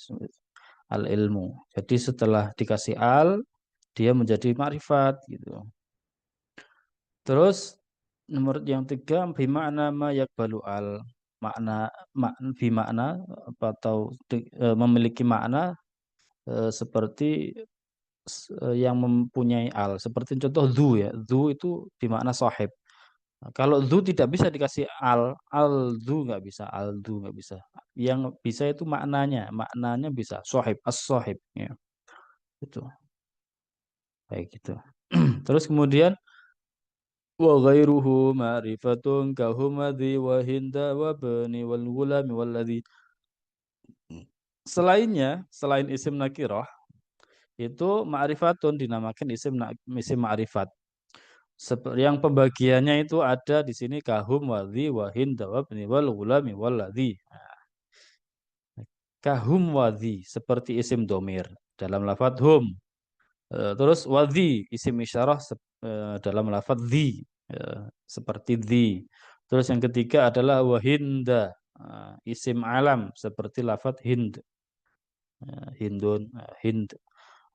al-ilmu. Jadi setelah dikasih al, dia menjadi makrifat, gitu. Terus nomor yang tiga, bima'na ma yakbalu al. Makna, bima'na, atau memiliki makna seperti yang mempunyai al. Seperti contoh dhu, ya. Dhu itu bimakna sahib. Nah, kalau dhu tidak bisa dikasih al dhu nggak bisa, al dhu nggak bisa. Yang bisa itu maknanya, maknanya bisa sahib, as-sahib, ya. Itu baik itu. Terus kemudian wa ghairuhu ma'rifatun kahumadhi wa hinda wa bani wal gulami walladhi. Selainnya, selain isim nakirah, itu ma'rifatun dinamakan isim ma'rifat. Yang pembagiannya itu ada di sini kahum wadhi wahin dawabni wal gulami waladhi. Kahum wadhi seperti isim domir dalam lafadz hum. Terus wadhi isim isyarah dalam lafadz dhi, seperti dhi. Terus yang ketiga adalah wahinda, isim alam seperti lafadz hind, hindun, hind.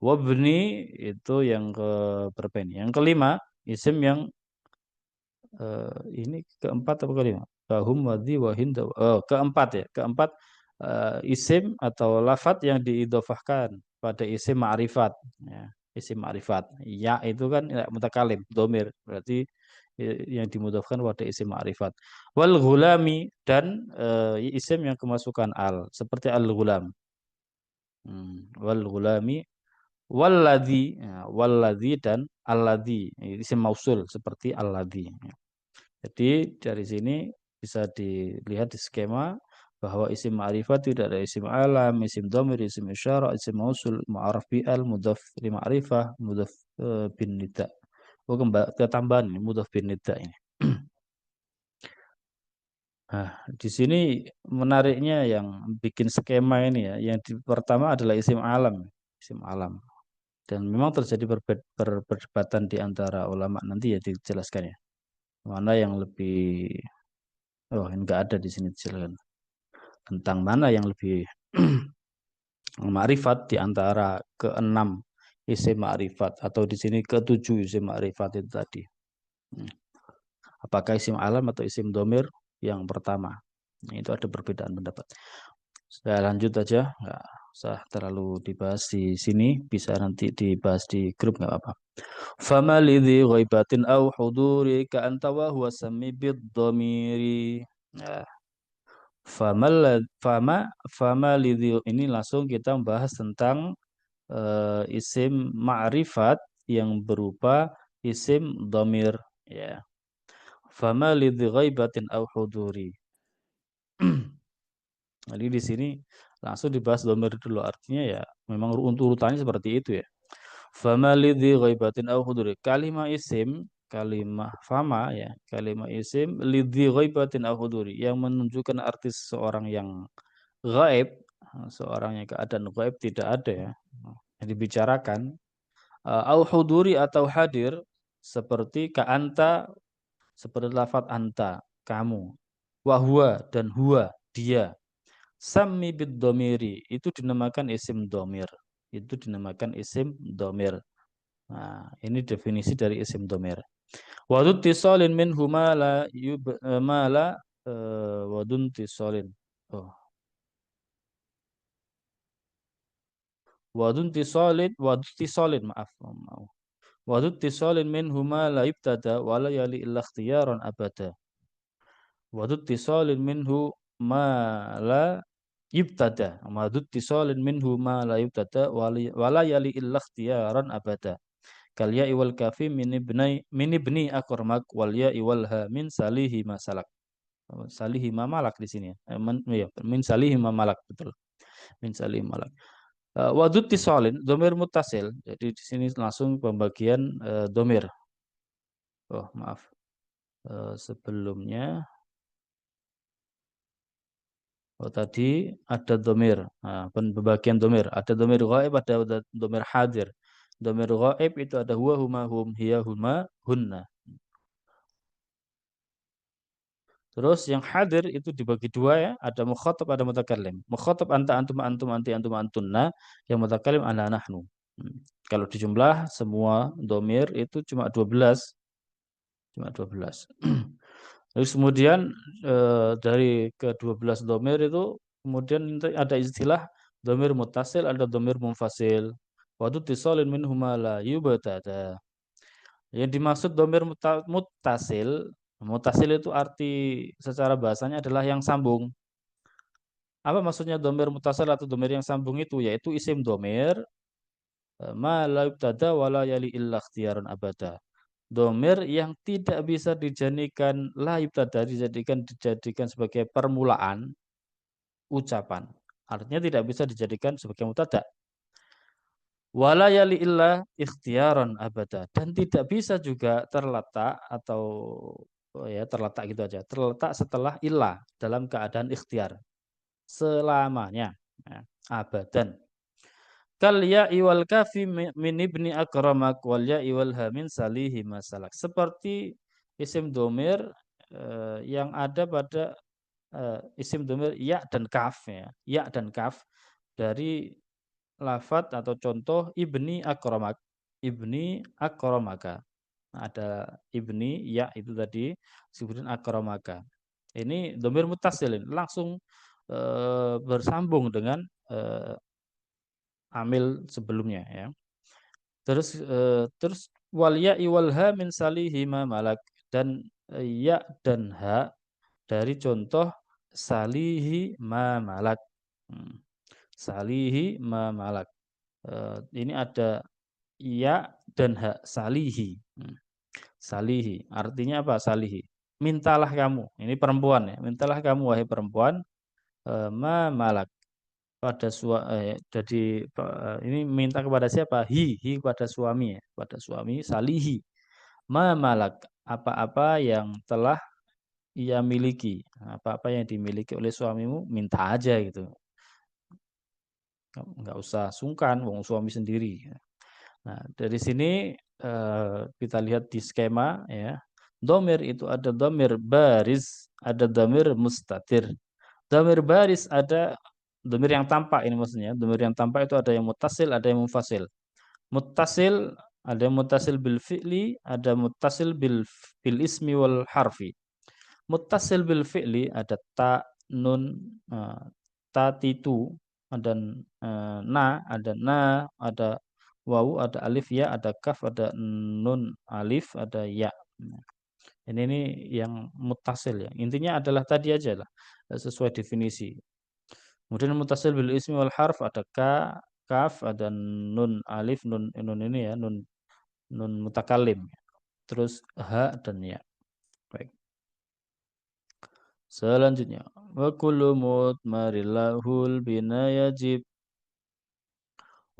Wabni itu yang ke berapa ini? Yang kelima, isim yang ini keempat atau kelima? Kahum wadhi wahinda. Oh, keempat, ya. Keempat, isim atau lafat yang diidofahkan pada isim ma'rifat, ya. Isim ma'rifat. Ya itu kan ya, mutakalim, domir. Berarti yang dimudofkan pada isim ma'rifat. Wal gulami, dan isim yang kemasukan al. Seperti al-gulam. Wal gulami. Walladhi, ya, walladhi dan alladhi. Isim mausul seperti alladhi. Jadi dari sini bisa dilihat di skema bahwa isim ma'rifat tidak ada isim alam, isim dhamir, isim isyarah, isim mausul, mu'arraf bi'al, mudhaf li ma'rifah, mudhaf bin nida. Oh, ketambahan ini mudhaf bin nida ini. Nah, di sini menariknya yang bikin skema ini, ya, yang pertama adalah isim alam, isim alam. Dan memang terjadi perdebatan di antara ulama, nanti ya dijelaskan, ya. Mana yang lebih, oh, enggak ada di sini dijelaskan tentang mana yang lebih ma'rifat di antara keenam isim ma'rifat, atau di sini ketujuh isim ma'rifat itu tadi. Apakah isim alam atau isim domir yang pertama? Nah, itu ada perbedaan pendapat. Saya lanjut aja, nggak usah terlalu dibahas di sini, bisa nanti dibahas di grup, nggak apa-apa. Fama lidhi ghaibatin au huduri ka anta wa huwa sami bid dhamiri. Nah, fama lidhi ini langsung kita membahas tentang isim ma'rifat yang berupa isim dhamir, ya. Fama lidhi ghaibatin au huduri. Jadi di sini langsung dibahas dhamir dulu, artinya ya memang urutannya seperti itu, ya. Fama lidhi ghaibatin au huduri. Kalimah isim kalimah fama ya, kalimah isim lidzi ghaibatin au huduri yang menunjukkan arti seorang yang gaib, seorang yang keadaan gaib tidak ada ya, yang dibicarakan au huduri atau hadir seperti ka anta, seperti lafaz anta, kamu, wa huwa dan huwa, dia. Sammi bid domiri itu dinamakan isim domir. Itu dinamakan isim domir. Nah, ini definisi dari isim domir. Wadud tisolin min huma la ma la wadun tisolin. Oh. Wadud tisolin maaf. Wadud tisolin min huma la yubtada wa la yali illa ikhtiyaran abada. Wadud tisolin minhu ma la yubtada. Wadud tisolin minhu ma la yubtada wa la yali illa ikhtiyaran abada. Kal ya'i wal kafi min ibni akramak wal ya'i wal ha min salihi masalak. Salihi ma malak di sini ya. Min salihi ma malak betul. Min salihi malak. Wadud tisolin domir mutasil. Jadi di sini langsung pembagian domir. Oh, maaf. Sebelumnya tadi ada domir, nah, pembagian domir. Ada domir ghaib, ada domir hadir. Domir ghaib itu ada huwa, huma, hum, hiya, huma, hunna. Terus yang hadir itu dibagi dua ya, ada mukhatab, ada mutakallim. Mukhatab anta, antum, antum, anti, antum, antunna. Yang mutakallim ana, nahnu. Kalau dijumlah semua domir itu cuma 12. Cuma 12. Terus kemudian dari ke-12 domir itu kemudian ada istilah domir mutasil, ada domir munfasil. Wadu tisolin min humala yubatada. Yang dimaksud domir mutasil, mutasil itu arti secara bahasanya adalah yang sambung. Apa maksudnya domir mutasil atau domir yang sambung itu? Yaitu isim domir ma la yubtada wa la yali illa ikhtiyaran abada. Domir yang tidak bisa dijadikan la yubtada, dijadikan sebagai permulaan ucapan. Artinya tidak bisa dijadikan sebagai mubtada. Wala yali illa ikhtiyaran abada, dan tidak bisa juga terletak atau ya terletak gitu aja. Terletak setelah illa dalam keadaan ikhtiar selamanya. Ya, abadan. Kal ya'i wal kafi min ibni akramak wal ya'i wal ha min salihi masalak. Seperti isim domir yang ada pada isim domir ya dan kaf ya. Ya dan kaf dari lafat atau contoh ibni akramak. Ibni akramaka. Nah, ada ibni ya itu tadi sebutin akramaka. Ini domir mutasilin langsung bersambung dengan amil sebelumnya ya. Terus wal ya wal ha min salihi ma malak, dan ya dan ha dari contoh salihi ma malak. Salihi ma malak. Ini ada ya dan ha salihi. Salihi artinya apa? Salihi, mintalah kamu. Ini perempuan ya. Mintalah kamu wahai perempuan ma malak pada jadi ini minta kepada siapa? Hi kepada suami ya, pada suami. Salihi ma malak, apa-apa yang telah ia miliki, apa-apa yang dimiliki oleh suamimu minta aja gitu, nggak usah sungkan, wong suami sendiri. Nah dari sini kita lihat di skema ya, domir itu ada domir baris, ada domir mustatir. Domir baris ada domir yang tampak, ini maksudnya. Domir yang tampak itu ada yang mutasil, ada yang munfasil. Mutasil ada yang mutasil bil fi'li, ada mutasil bil ismi wal harfi. Mutasil bil fi'li ada ta, nun, ta, titu, ada ada wawu, ada alif, ya, ada kaf, ada nun, alif, ada ya. Ini yang mutasil ya. Intinya adalah tadi aja lah, sesuai definisi. Kemudian mutasil bil ismi wal harf ada ka, kaf, ada nun, alif, nun ini ya, nun mutakalim. Terus ha dan ya. Baik. Selanjutnya, wa kullu mutmarillahul bina yajib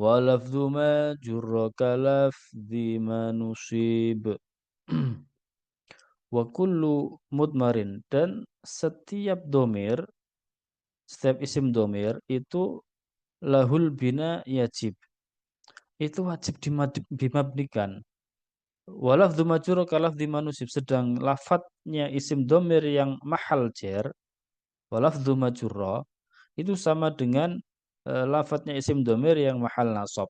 wa lafdhu ma jurra ka lafdhi ma nusib. Wa kullu mudmarin, dan setiap isim domir itu lahul bina yajib. Itu wajib dimabnikan. Walafdhu majrur kalafdhi manusib, sedang lafadznya isim domir yang mahal jar, walafdhu majrur itu sama dengan lafadznya isim domir yang mahal nasab.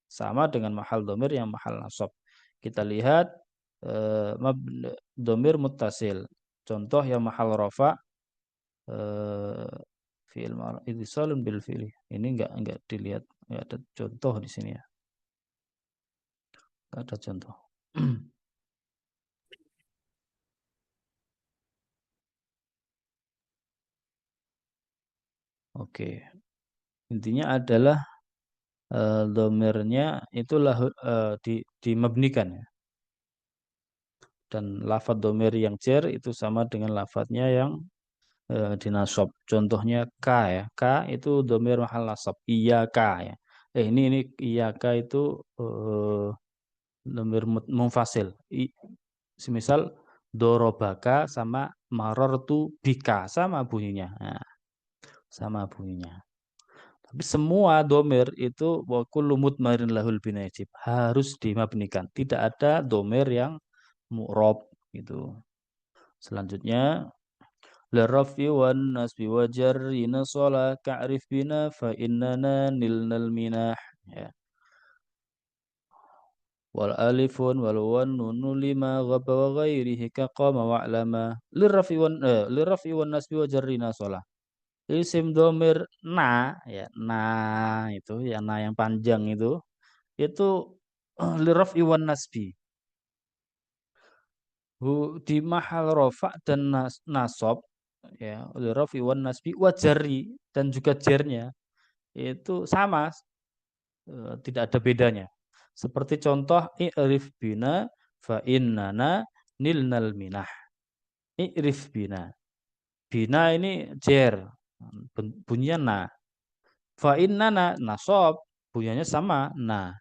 Sama dengan mahal domir yang mahal nasab. Kita lihat domir muttasil. Contoh yang mahal rafa fi'il idhisalun bil fi'li. Ini enggak dilihat, enggak ada contoh di sini ya. Enggak ada contoh. Oke. Intinya adalah domirnya itulah dimabnikan ya. Dan lafadz domir yang jar itu sama dengan lafadznya yang dinasab. Contohnya ka ya. Ka itu domir mahal nasab. Iya ka ya. Ini iya ka itu domir munfasil. Semisal dorobaka sama marortu bika, sama bunyinya. Nah, sama bunyinya. Tapi semua domir itu wa kullu mudmarin lahul bina yajib, harus dimabnikan. Tidak ada domir yang mu'rob gitu. Selanjutnya lirafi wan nasbi wa jarri nasala ka'rif bina fa innana nilnal minah ya. Wal alifun wal wan nunu lima ghaba wa ghairihi ka qama wa alama lirafi wan nasbi wa jarri nasala. Isim domir na ya, na itu ya, na yang panjang itu liraf iwan nasbi di mahal rofa dan nasob ya, liraf iwan nasbi wajari, dan juga jernya itu sama, tidak ada bedanya. Seperti contoh i'rif bina fa innana nilnal minah. I'rif bina, bina ini jer, bunyinya na. Fa innana nasob, bunyinya sama na.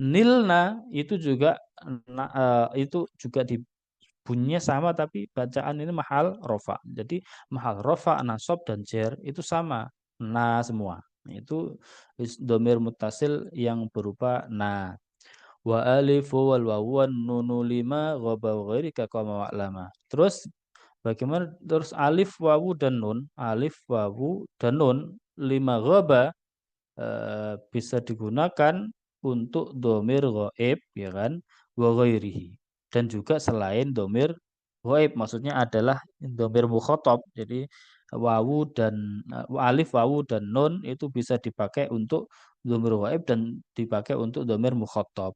Nilna itu juga itu juga di bunyinya sama, tapi bacaan ini mahal rofa. Jadi mahal rofa, nasob dan jer itu sama, na semua. Itu domir mutasil yang berupa na. Wa alifu wal wawan nunu lima ghaba ghairi ka qama lama. Terus bagaimana terus alif wawu dan nun, alif wawu dan nun lima ghaba bisa digunakan untuk domir ghaib ya kan, wa ghairihi, dan juga selain domir ghaib, maksudnya adalah domir mukhatab. Jadi wawu dan alif wawu dan nun itu bisa dipakai untuk domir ghaib dan dipakai untuk domir mukhatab.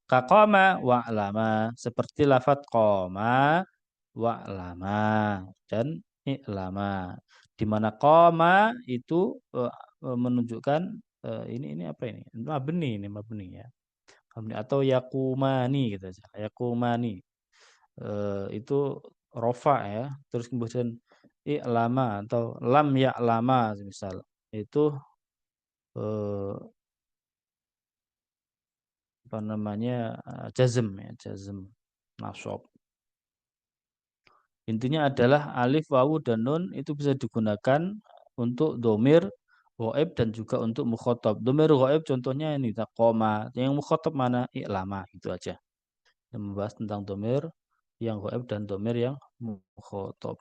Kaqama wa lama, seperti lafat qoma wa lama dan i'lama, di mana qoma itu menunjukkan ini apa ini? Mabni ya. Mabni atau yakumani gitu aja. Yakumani. Itu rofa ya. Terus kemudian i'lama atau lam ya'lama misal. Itu apa namanya? Jazm ya, jazm nasab. Intinya adalah alif, wawu, dan nun itu bisa digunakan untuk domir ghaib dan juga untuk mukhotob. Domir ghaib contohnya ini koma. Yang mukhotob mana? I'lama, itu aja. Yang membahas tentang domir yang ghaib dan domir yang mukhotob.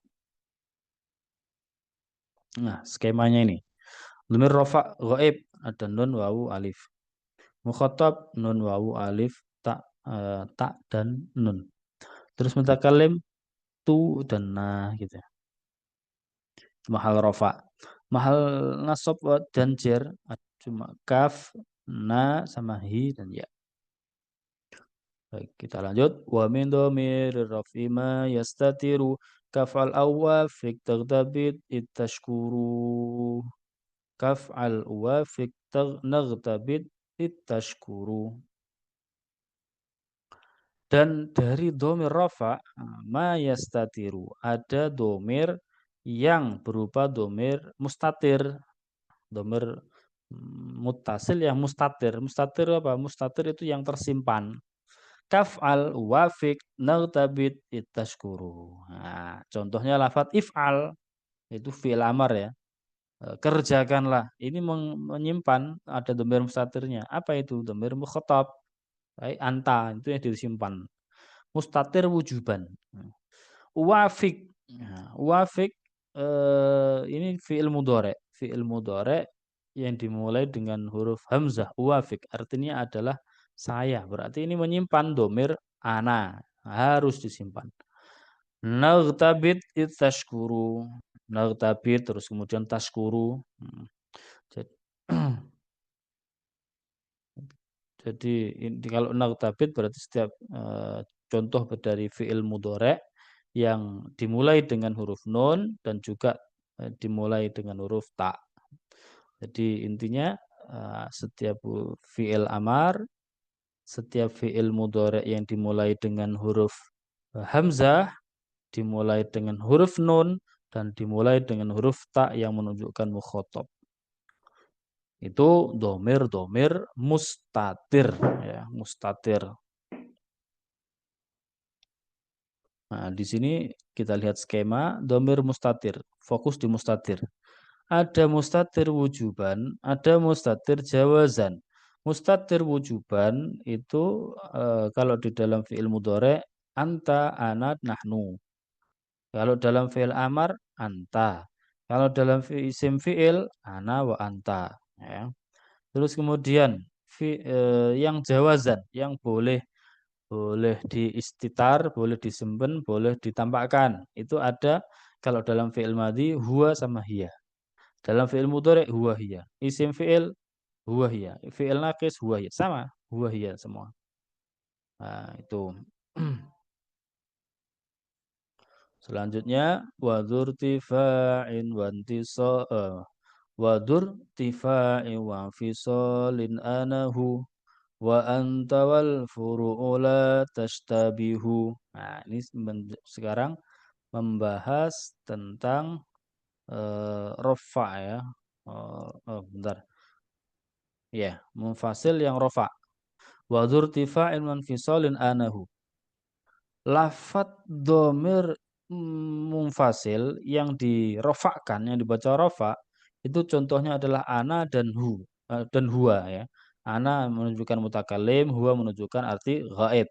Nah, skemanya ini. Domir rofa ghaib ada nun, wawu, alif. Mukhotob nun, wawu, alif, ta dan nun. Terus mutakalim tu dan na gitu. Mahal rofa. Mahal nasab dan jer cuma kaf, na sama hi dan ya. Baik, kita lanjut. Wa min dhamir rafi ma yastatiru kaf'al awafik tagtabit ittashkuru. Kaf'al awafik nagtabit ittashkuru. Dan dari domir rafa ma yastatiru, ada domir yang berupa domir mustatir, domir mutasil yang mustatir. Mustatir apa? Mustatir itu yang tersimpan. kaf'al, wafik, nagtabit, itashkuru. Nah, contohnya lafadz if'al itu fi'il amar ya. Kerjakanlah. Ini menyimpan ada dhamir mustatirnya. Apa itu? Dhamir mukhatab. Anta itu yang disimpan. Mustatir wujuban. Wafik. Nah, wafik ini fi'il mudhari'. Fi'il mudhari' yang dimulai dengan huruf hamzah. Wafik artinya adalah saya. Berarti ini menyimpan dhamir ana. Harus disimpan. Nagtabit itashkuru. Nagtabit terus kemudian tashkuru. Jadi, jadi kalau nagtabit berarti setiap contoh dari fi'il mudhari' yang dimulai dengan huruf nun dan juga dimulai dengan huruf ta. Jadi intinya setiap fi'il amar, setiap fi'il mudhari' yang dimulai dengan huruf hamzah, dimulai dengan huruf nun dan dimulai dengan huruf ta yang menunjukkan mukhatab. Itu domir mustatir ya, mustatir. Nah, di sini kita lihat skema domir mustatir, fokus di mustatir. Ada mustatir wujuban, ada mustatir jawazan. Mustatir wujuban itu kalau di dalam fi'il mudhari' anta, ana, nahnu. Kalau dalam fi'il amar anta. Kalau dalam isim fi'il ana wa anta ya. Terus kemudian yang jawazan yang boleh diistitar, boleh disimpan, boleh ditampakkan. Itu ada kalau dalam fi'il madhi huwa sama hiya. Dalam fi'il mudhari huwa hiya. Isim fi'il huwa hiya. Fi'il naqis huwa hiya. Sama, huwa hiya semua. Nah, itu. Selanjutnya wadhur tifa'in wadur tifa'in wa fisalin anahu wa anta wal furu'u la tashtabihu. Nah, ini sekarang membahas tentang rafa ya. Bentar. Ya, munfasil yang rafa. Wa dzurtifa'in munfisalin anahu. Lafat domir munfasil yang dirofakkan, yang dibaca rofa, itu contohnya adalah ana dan dan huwa ya. Ana menunjukkan mutakalim, huwa menunjukkan arti ghaib.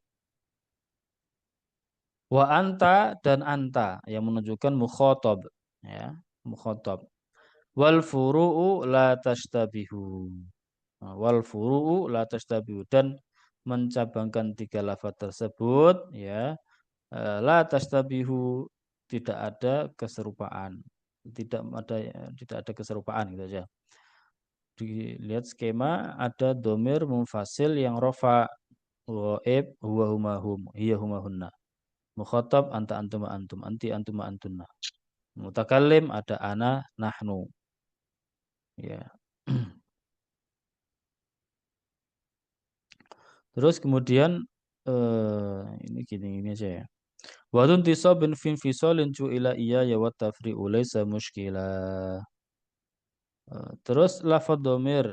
Wa anta dan anta yang menunjukkan mukhatab ya, mukhatab. Wal furu'u la tashtabihu. Wal furu'u la tashtabihu dan mencabangkan tiga lafaz tersebut ya la tashtabihu tidak ada keserupaan. Tidak ada keserupaan gitu aja. Dilihat skema ada domir munfasil yang rofa ghaib huwa huma hum hiya huma hunna. Mukhatab anta antuma antum anti antuma antunna. Mutakallim ada ana nahnu. Ya. Terus kemudian ini gini aja ya. Wa tuntisabun fin fisalin ila iya ya wa tafri'u laysa mushkilah. Terus lafadz dhamir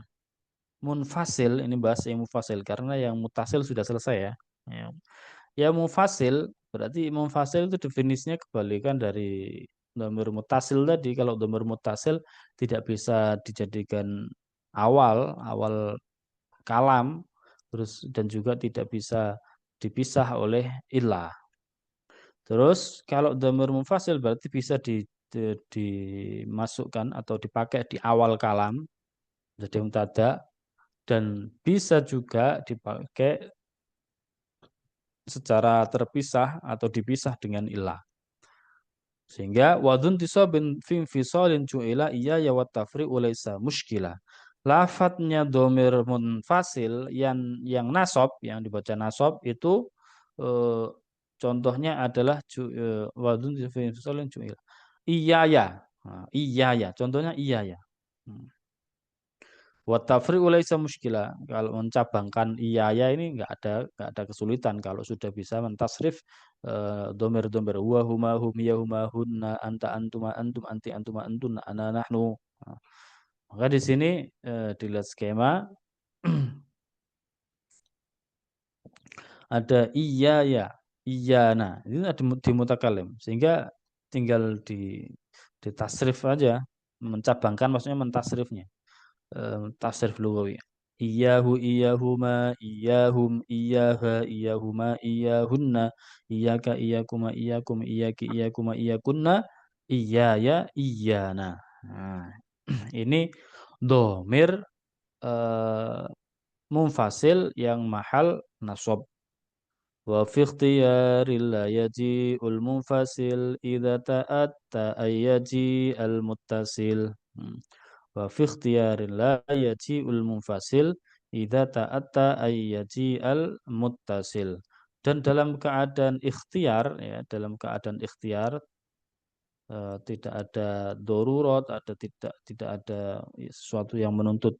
munfasil ini bahasa yang munfasil karena yang mutasil sudah selesai ya. Yang munfasil berarti munfasil itu definisinya kebalikan dari dhamir mutasil tadi. Kalau dhamir mutasil tidak bisa dijadikan awal kalam terus dan juga tidak bisa dipisah oleh ilah. Terus kalau dhamir munfasil berarti bisa dimasukkan atau dipakai di awal kalam jadi mubtada dan bisa juga dipakai secara terpisah atau dipisah dengan ilah. Sehingga wadun tisabin fi fisalin ju'ila iya ya wa tafri'u laysa mushkilah. Lafadznya domir munfasil yang nasab, yang dibaca nasab itu contohnya adalah wadun fi fisalin ju'ila. Iya ya. Nah, iya ya. Contohnya iya ya. Wa tafri'u laisa muskilah. Kalau mencabangkan iya ya ini enggak ada kesulitan kalau sudah bisa mentasrif domir-domir wa huma hum ya huma hunna anta antuma antum anti antuma antun ana nahnu. Nah, maka di sini dilihat skema ada iya ya, iyana. Itu ada di mutakalim. Sehingga tinggal di tasrif aja, mencabangkan maksudnya mentasrifnya. Tasrif lugawi. Iyahu, iyahuma, iyahum, iyaha, iyahuma, iyahunna, iyaka, iyakuma, iyakum, iyaki, iyakuma, iyakunna, iyaya, iyana. Nah, ini domir eh, munfasil yang mahal nasab. Wa fi ikhtiyaril la yaji'ul munfasil idza ta'atta ayyaji al muttasil. Wa fi ikhtiyaril la yaji'ul munfasil idza ta'atta ayyaji al muttasil. Dan dalam keadaan ikhtiar ya, dalam keadaan ikhtiar tidak ada darurat, tidak ada sesuatu yang menuntut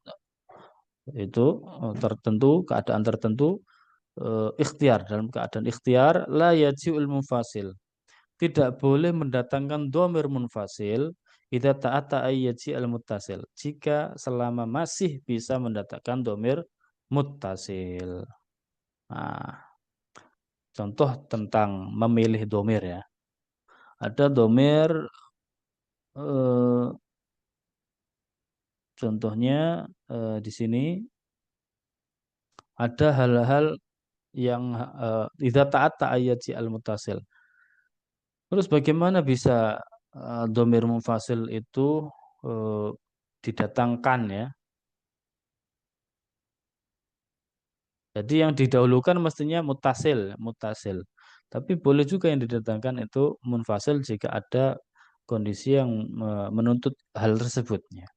itu tertentu, keadaan tertentu ikhtiar, dalam keadaan ikhtiar la yaji'ul munfasil, tidak boleh mendatangkan dhamir munfasil idza ta'ata ayyaji al muttasil, jika selama masih bisa mendatangkan dhamir muttasil. Nah, contoh tentang memilih dhamir ya, ada dhamir contohnya di sini ada hal-hal yang idza ta'ata ayyaji al muttasil. Terus bagaimana bisa dhamir munfasil itu eh, didatangkan ya? Jadi yang didahulukan mestinya mutasil, mutasil. Tapi boleh juga yang didatangkan itu munfasil jika ada kondisi yang menuntut hal tersebutnya.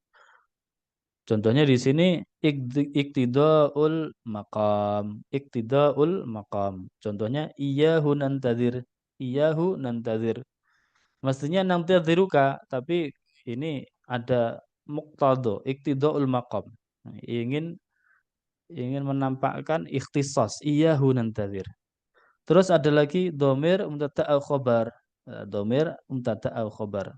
Contohnya di sini iktidaul maqam, iktidaul maqam. Contohnya iyyahu nantadir, iyyahu nantadir. Mestinya nantadziruka, tapi ini ada muqtado, iktidaul maqam. Ingin ingin menampakkan ikhtisas, iyyahu nantadir. Terus ada lagi domir mubtada al khobar. Domir mubtada al khobar.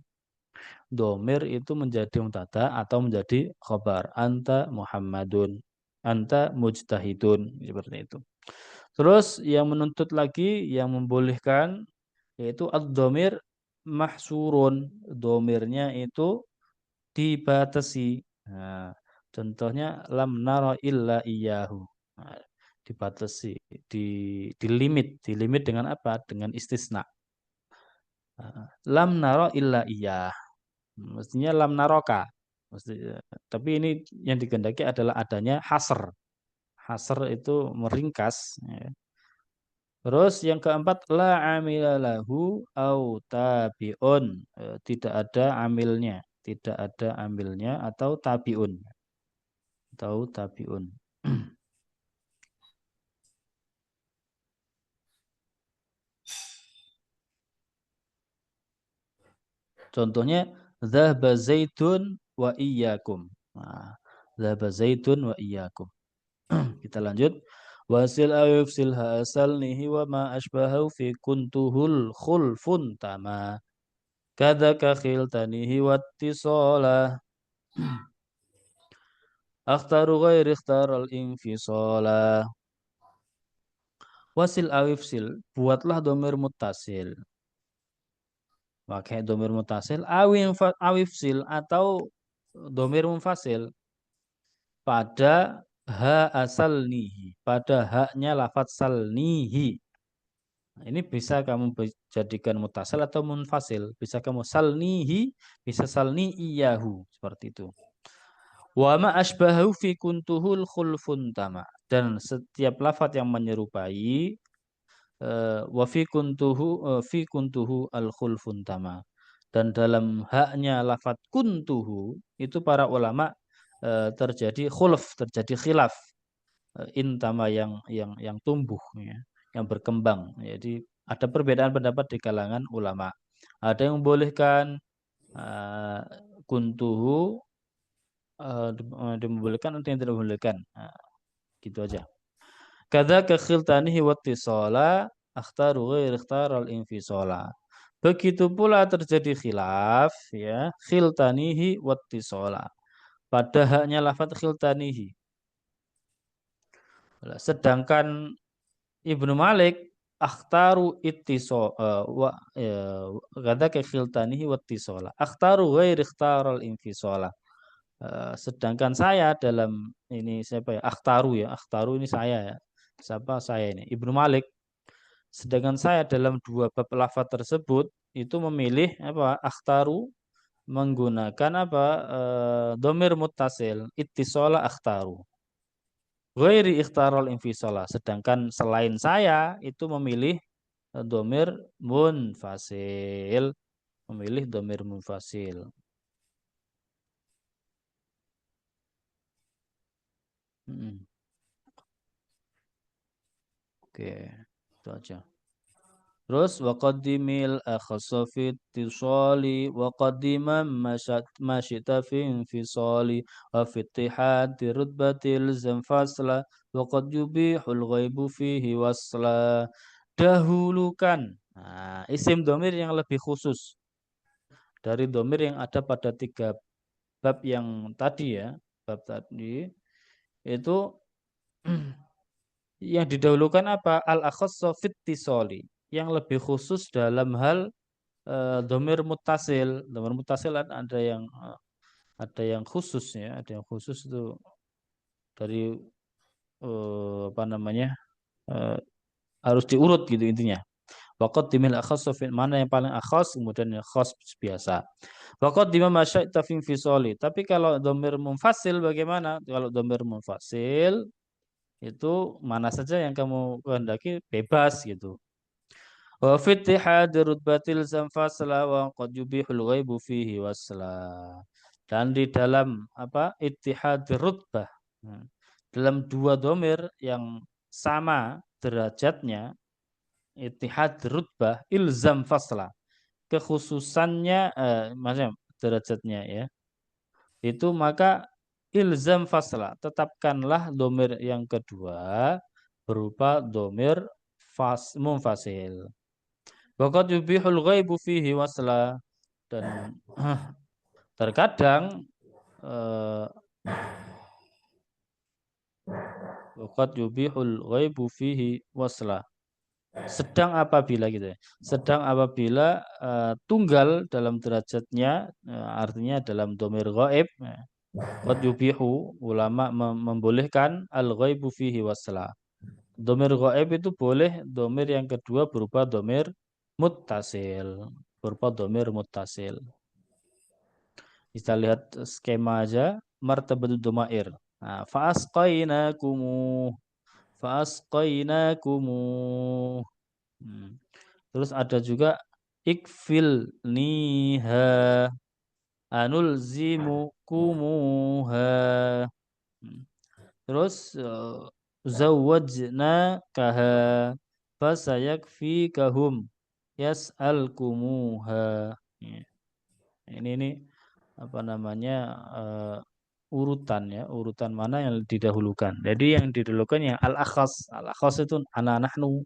Domir itu menjadi mubtada atau menjadi khobar. Anta Muhammadun. Anta mujtahidun. Seperti itu. Terus yang menuntut lagi, yang membolehkan, yaitu ad-domir mahsurun. Domirnya itu dibatasi. Nah, contohnya lam nara illa iyyahu. Nah, dibatasi, dilimit dengan apa? Dengan istisna. Lam nara illa iyyah. Mestinya lam naroka. Tapi ini yang dikehendaki adalah adanya hasr. Hasr itu meringkas. Ya. Terus yang keempat la amila lahu au tabiun. Tidak ada amilnya, tidak ada amilnya atau tabiun. Atau tabiun. Contohnya dzahaba zaitun wa iyyakum. Nah, dzahaba zaitun wa iyyakum. Kita lanjut. Wasil awifsil hasalnihi wa ma asbahu fi kuntuhul khulfun tama. Kadzaka khiltanihi wattisala. Akhtaru ghairi ikhtaral infisala. Wasil awifsil, buatlah domir muttasil. Pakai domir muttasil awifsil atau domir munfasil pada ha asal nihi, pada haknya lafadz salnihi. Nah, ini bisa kamu jadikan mutasil atau munfasil. Bisa kamu salnihi, bisa salni iyahu. Seperti itu. Wa ma asbahu fi kuntuhul khulfun tama. Dan setiap lafadz yang menyerupai wa fi kuntuhu al khulfun tama. Dan dalam haknya lafadz kuntuhu itu para ulama terjadi khulf, terjadi khilaf. Intama yang tumbuh ya, yang berkembang. Jadi ada perbedaan pendapat di kalangan ulama. Ada yang membolehkan kuntuhu dimbolehkan, ada yang tidak membolehkan. Gitu aja. Kadzaka khiltanihi wattisala akhtaru ghairi ikhtaral infisala. Begitu pula terjadi khilaf ya, khiltanihi wattisala. Pada haknya lafadz khiltanihi. Sedangkan Ibnu Malik akhtaru ittiso wa kata khiltanihi wattisola. Akhtaru ghairi ikhtaral infisola. Sedangkan saya dalam ini siapa ya? Akhtaru ya. Akhtaru ini saya ya. Siapa saya ini? Ibnu Malik. Sedangkan saya dalam dua bab lafaz tersebut itu memilih apa? Akhtaru menggunakan apa? Domir muttasil. Ittisola akhtaru. Ghairi ikhtarul infisala. Sedangkan selain saya itu memilih domir munfasil. Memilih domir munfasil. Oke, itu aja. Terus waqaddimil akhassa fi ittisali wa qaddima masyita fi infisali wa fi ittihadi rutbatil zanfasla wa qad yubihul ghaibu fihi wasla. Dahulukan. Nah, isim domir yang lebih khusus dari domir yang ada pada tiga bab yang tadi ya. Bab tadi itu yang didahulukan apa? Al-akhassa fit tisoli, yang lebih khusus dalam hal domir mutasil. Domir mutasil ada yang khusus ya, ada yang khusus itu dari apa namanya? Harus diurut gitu intinya. Waqaddimil akhassa fi mana yang paling akhas kemudian yang khas biasa. Waqaddima ma syaita fi infisali. Tapi kalau domir munfasil bagaimana? Kalau domir munfasil itu mana saja yang kamu kehendaki bebas gitu. Wa fi ittihadi rutbatil zanfasla wa qad yubihul ghaibu fihi wasla. Dan di dalam apa? Ittihad rutbah. Nah, dalam dua domir yang sama derajatnya, ittihad rutbah ilzam fasla. Kekhususannya maksudnya derajatnya ya. Itu maka ilzam fasla, tetapkanlah domir yang kedua berupa domir munfasil. Waqad yubihul ghaibu fihi wasla, dan terkadang waqad yubihul ghaibu fihi wasla. Sedang apabila gitu ya. Sedang apabila tunggal dalam derajatnya artinya dalam domir ghaib qad yubihu, ulama membolehkan al-ghaibu fihi wasla. Domir ghaib itu boleh domir yang kedua berupa domir muttasil. Berupa domir muttasil. Kita lihat skema aja. Martabatul domair. Nah, fa'asqainakumu. Fa'asqainakumu. Terus ada juga ikfil niha. Anulzimu kumuha. Terus zawwajna kaha fasayakfikahum yas'alkumuha. Ini apa namanya urutan ya, urutan mana yang didahulukan. Jadi yang didahulukan yang al-akhas. Al-akhas itu ana nahnu,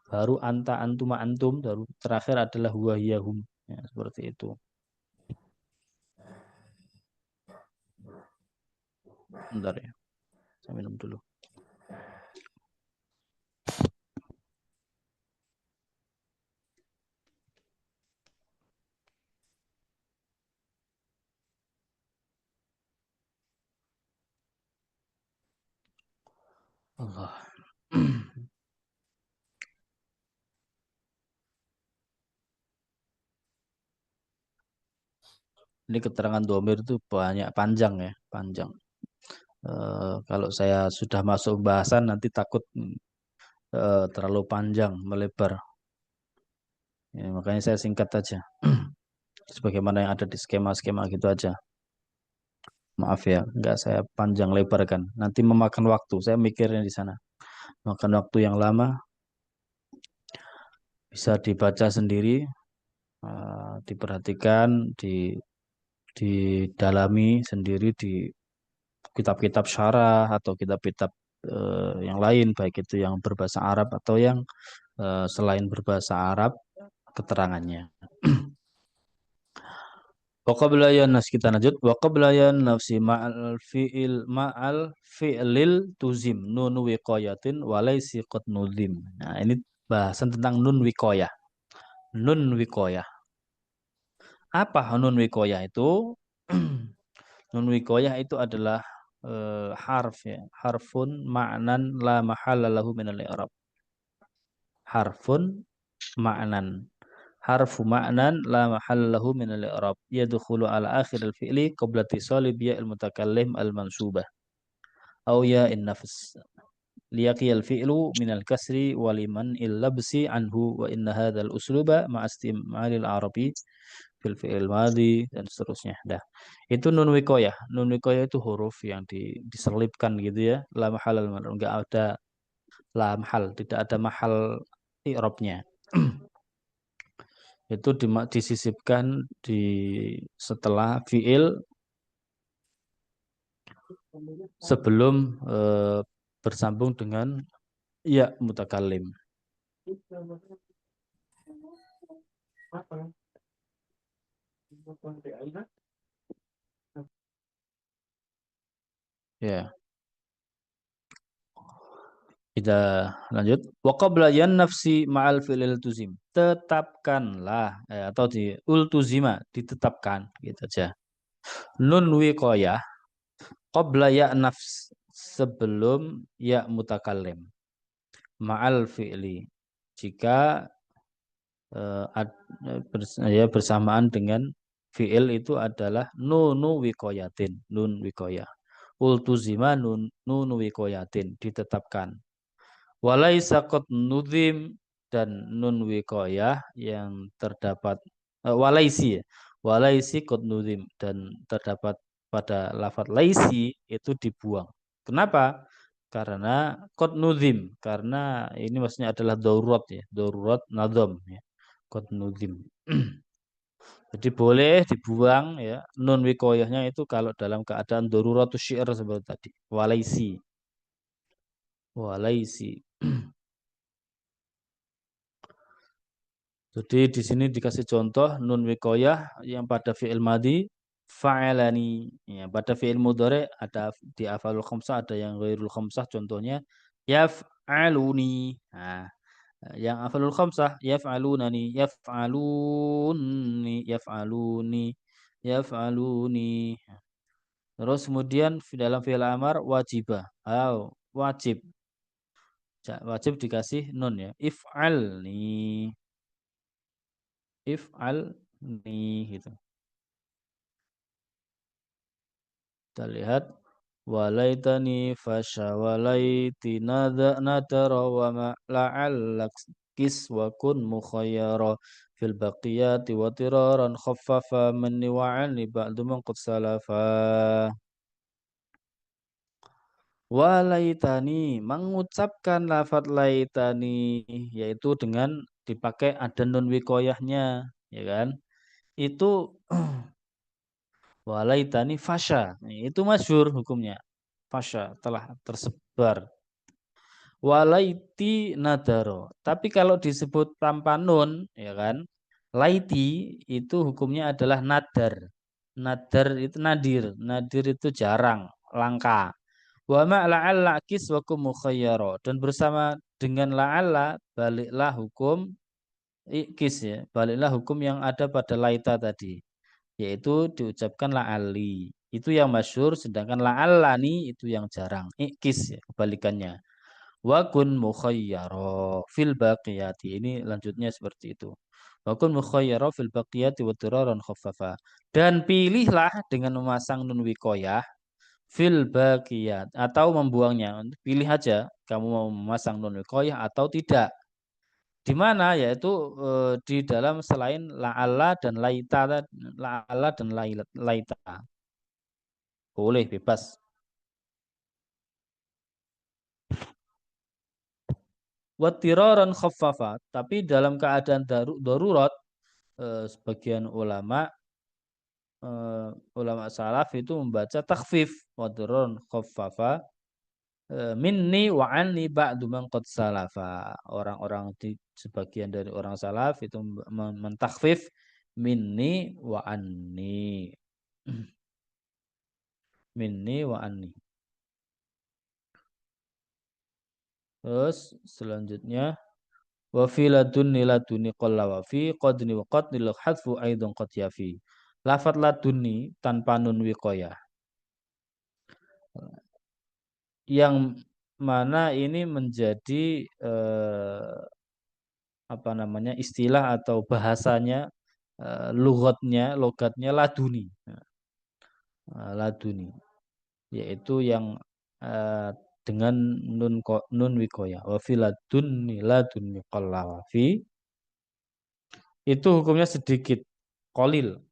baru anta antuma antum, baru terakhir adalah huwa hiyahum. Ya, seperti itu. Bentar ya. Saya minum dulu. Allah. Ini keterangan domir itu banyak, panjang ya, panjang. Kalau saya sudah masuk bahasan nanti takut terlalu panjang, melebar. Ya, makanya saya singkat aja. Sebagaimana yang ada di skema-skema gitu aja. Maaf ya, nggak saya panjang lebarkan. Nanti memakan waktu. Saya mikirnya di sana. Makan waktu yang lama. Bisa dibaca sendiri, diperhatikan, didalami sendiri di kitab-kitab syarah atau kitab-kitab yang lain, baik itu yang berbahasa Arab atau yang selain berbahasa Arab keterangannya. Wa qabla ya nas kita lanjut. Wa qabla ya nafsi ma'al fi'lil tuzim nun wiqayatin walaysi qad nuzim. Nah, ini bahasan tentang nun wiqayah. Nun wiqayah. Apa nun wiqayah itu? Nun wiqayah itu adalah harf ya. Harfun ma'nan la mahalla lahu minal i'rab. Harfun ma'nan. Harfu ma'nan la mahalla lahu minal i'rab. Yadkhulu ala akhir al-fi'li qabla ittisali bi ya'il mutakallim al-mansubah. Aw ya'in nafs. Liyaqi al-fi'lu min al-kasri wa liman il-labsi anhu wa inna hadzal usluba ma'a istim'alil arabi fil fi'il madhi dan seterusnya. Dah. Itu nun wiqayah. Nun wiqayah itu huruf yang diselipkan gitu ya. La mahal enggak ada la mahal, tidak ada mahal i'rabnya. Itu disisipkan di setelah fi'il sebelum bersambung dengan ya mutakallim. Ya. Kita lanjut. Wa qabla yan nafsi ma'al fi'lil tuzim. Tetapkanlah atau di ultuzima ditetapkan gitu aja. Nun wiqayah qabla ya nafs sebelum ya mutakallim. Ma'al fi'li. Jika bersamaan dengan fi'il itu adalah nunu wiqayatin, nun wiqayah. Ultuzima nunu wiqayatin ditetapkan. Walaisa qad nuzim dan nun wiqayah yang terdapat walaisi ya. Walaisi qad nuzim dan terdapat pada lafadz laisi itu dibuang. Kenapa? Karena qad nuzim, karena ini maksudnya adalah darurat ya, darurat nadham ya. Qad nuzim. Jadi boleh dibuang ya nun wiqayahnya itu kalau dalam keadaan daruratus syi'r seperti tadi. Walaisi. Walaisi. Jadi di sini dikasih contoh nun wiqayah yang pada fi'il madhi fa'alani. Ya, pada fi'il mudhari ada di afalul khamsah ada yang ghairul khamsah contohnya yaf'aluni. Nah, yang afalul khamsah yaf'alunani, yaf'aluni, yaf'aluni, yaf'aluni. Terus kemudian dalam fi'il amar wajibah. Wajib. Wajib dikasih nun ya. If'alni. If'alni gitu. Kita lihat walaitani fasha walaiti nadara wa ma la'allak kis wa kun mukhayyara fil baqiyati wa tiraran khaffafa manni wa 'ani ba'du man qad salafa. Walaitani mengucapkan lafadz laitani yaitu dengan dipakai ada nun wiqayahnya ya kan. Itu walaitani fasya. Itu masyhur hukumnya. Fasya telah tersebar. Walaiti nadaro. Tapi kalau disebut tanpa nun ya kan. Laiti itu hukumnya adalah nadar. Nadar itu nadir. Nadir itu jarang, langka. Wa ma la'alla kiswakum mukhayyara dan bersama dengan la'alla baliklah hukum ikis ya, baliklah hukum yang ada pada laita tadi yaitu diucapkan la'ali. Itu yang masyhur sedangkan la'allani itu yang jarang. Ikis ya kebalikannya. Wa kun mukhayyara fil baqiyati. Ini lanjutnya seperti itu. Wa kun mukhayyara fil baqiyati wa tiraran khaffafa. Dan pilihlah dengan memasang nun wiqayah fil baqiyat atau membuangnya. Pilih aja kamu mau memasang nun wiqayah atau tidak. Di mana yaitu di dalam selain la'alla dan laita, la'alla dan laita. Boleh bebas. Wattiraran khaffafa, tapi dalam keadaan darurat sebagian ulama salaf itu membaca takhfif wattiraran khaffafa minni wa anni ba'du man qad salafa. Orang-orang di sebagian dari orang salaf itu mentakhfif minni wa anni. Minni wa anni. Terus selanjutnya wa fi ladunni qalla wa fi qadni wa qadni lil hadfu aidan qad yafi. Lafat ladunni tanpa nun wiqayah. Yang mana ini menjadi apa namanya istilah atau bahasanya logatnya laduni. Laduni yaitu yang dengan nun wiqayah. Wa fi ladunni qalla wa fi itu hukumnya sedikit qalil.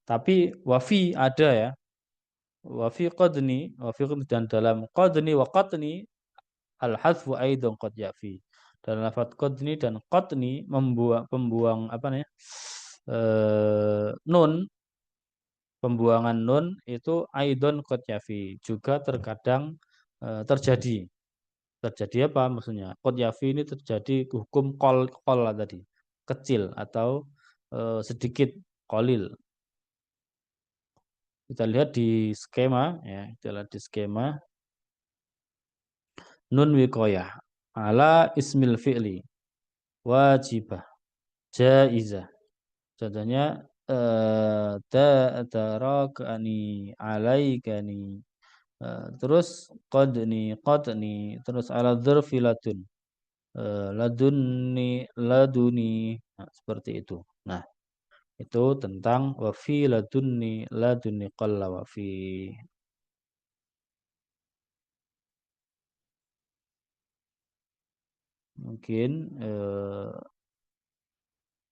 Tapi wafi ada ya. Wafi qadni dan dalam qadni wa qatni al-hadfu aidan qad yafi. Dan lafaz qadni dan qatni pembuang apa namanya? Nun pembuangan nun itu aidan qad yafi juga terkadang terjadi. Terjadi apa maksudnya? Qad yafi ini terjadi hukum qol tadi. Kecil atau sedikit qalil. Kita lihat di skema ya, kita lihat di skema nun wiqayah ala ismil fi'li wajibah jaizah. Contohnya tarakani alaikani terus qadni terus ala dzarfi laduni seperti itu. Nah, itu tentang wa fi laduni qalla wa fi. Mungkin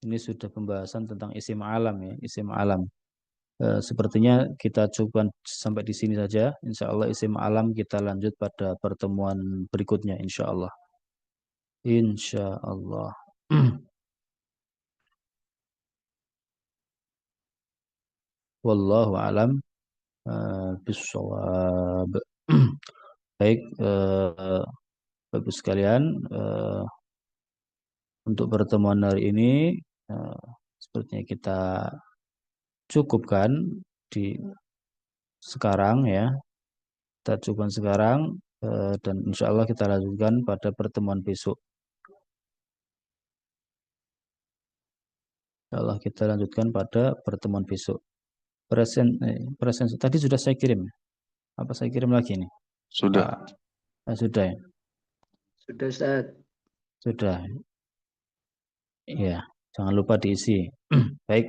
ini sudah pembahasan tentang isim alam ya, isim alam. Sepertinya kita coba sampai di sini saja. Insya Allah isim alam kita lanjut pada pertemuan berikutnya insya Allah. Insya Allah. Wallahu alam bisawab. Baik, Bapak sekalian, untuk pertemuan hari ini sepertinya kita cukupkan di sekarang ya. Kita cukupkan sekarang dan insya Allah kita lanjutkan pada pertemuan besok. Insya Allah kita lanjutkan pada pertemuan besok. Present tadi sudah saya kirim. Apa saya kirim lagi nih? Sudah. Sudah ya? Sudah, Ustaz. Sudah. Iya, jangan lupa diisi. Baik.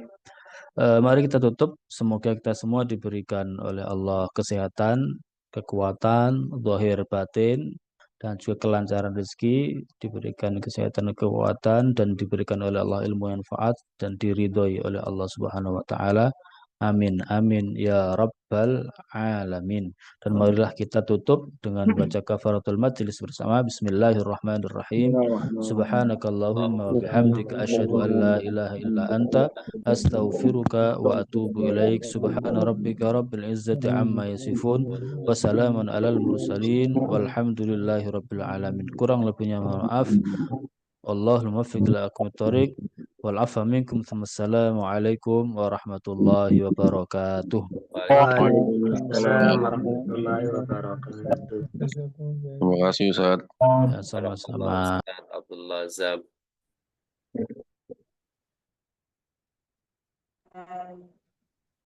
Mari kita tutup. Semoga kita semua diberikan oleh Allah kesehatan, kekuatan, zahir batin, dan juga kelancaran rezeki, diberikan kesehatan dan kekuatan, dan diberikan oleh Allah ilmu yang manfaat, dan diridhoi oleh Allah Subhanahu wa Ta'ala. Amin, amin, ya Rabbal Alamin. Dan marilah kita tutup dengan baca kafaratul majlis bersama. Bismillahirrahmanirrahim. Subhanakallahumma wa bihamdika asyhadu an la ilaha illa anta astaghfiruka wa atubu ilaik. Subhana rabbika rabbil izzati amma yasifun wa salamun alal mursalin walhamdulillahi rabbil alamin. Kurang lebihnya mohon maaf. Allahumma muwaffiq ila aqwamit thoriq wal afa minkum. Assalamualaikum warahmatullahi wabarakatuh. Waalaikumsalam warahmatullahi wabarakatuh. Terima kasih Ustaz. Ya, sama-sama. Abdullah Zab.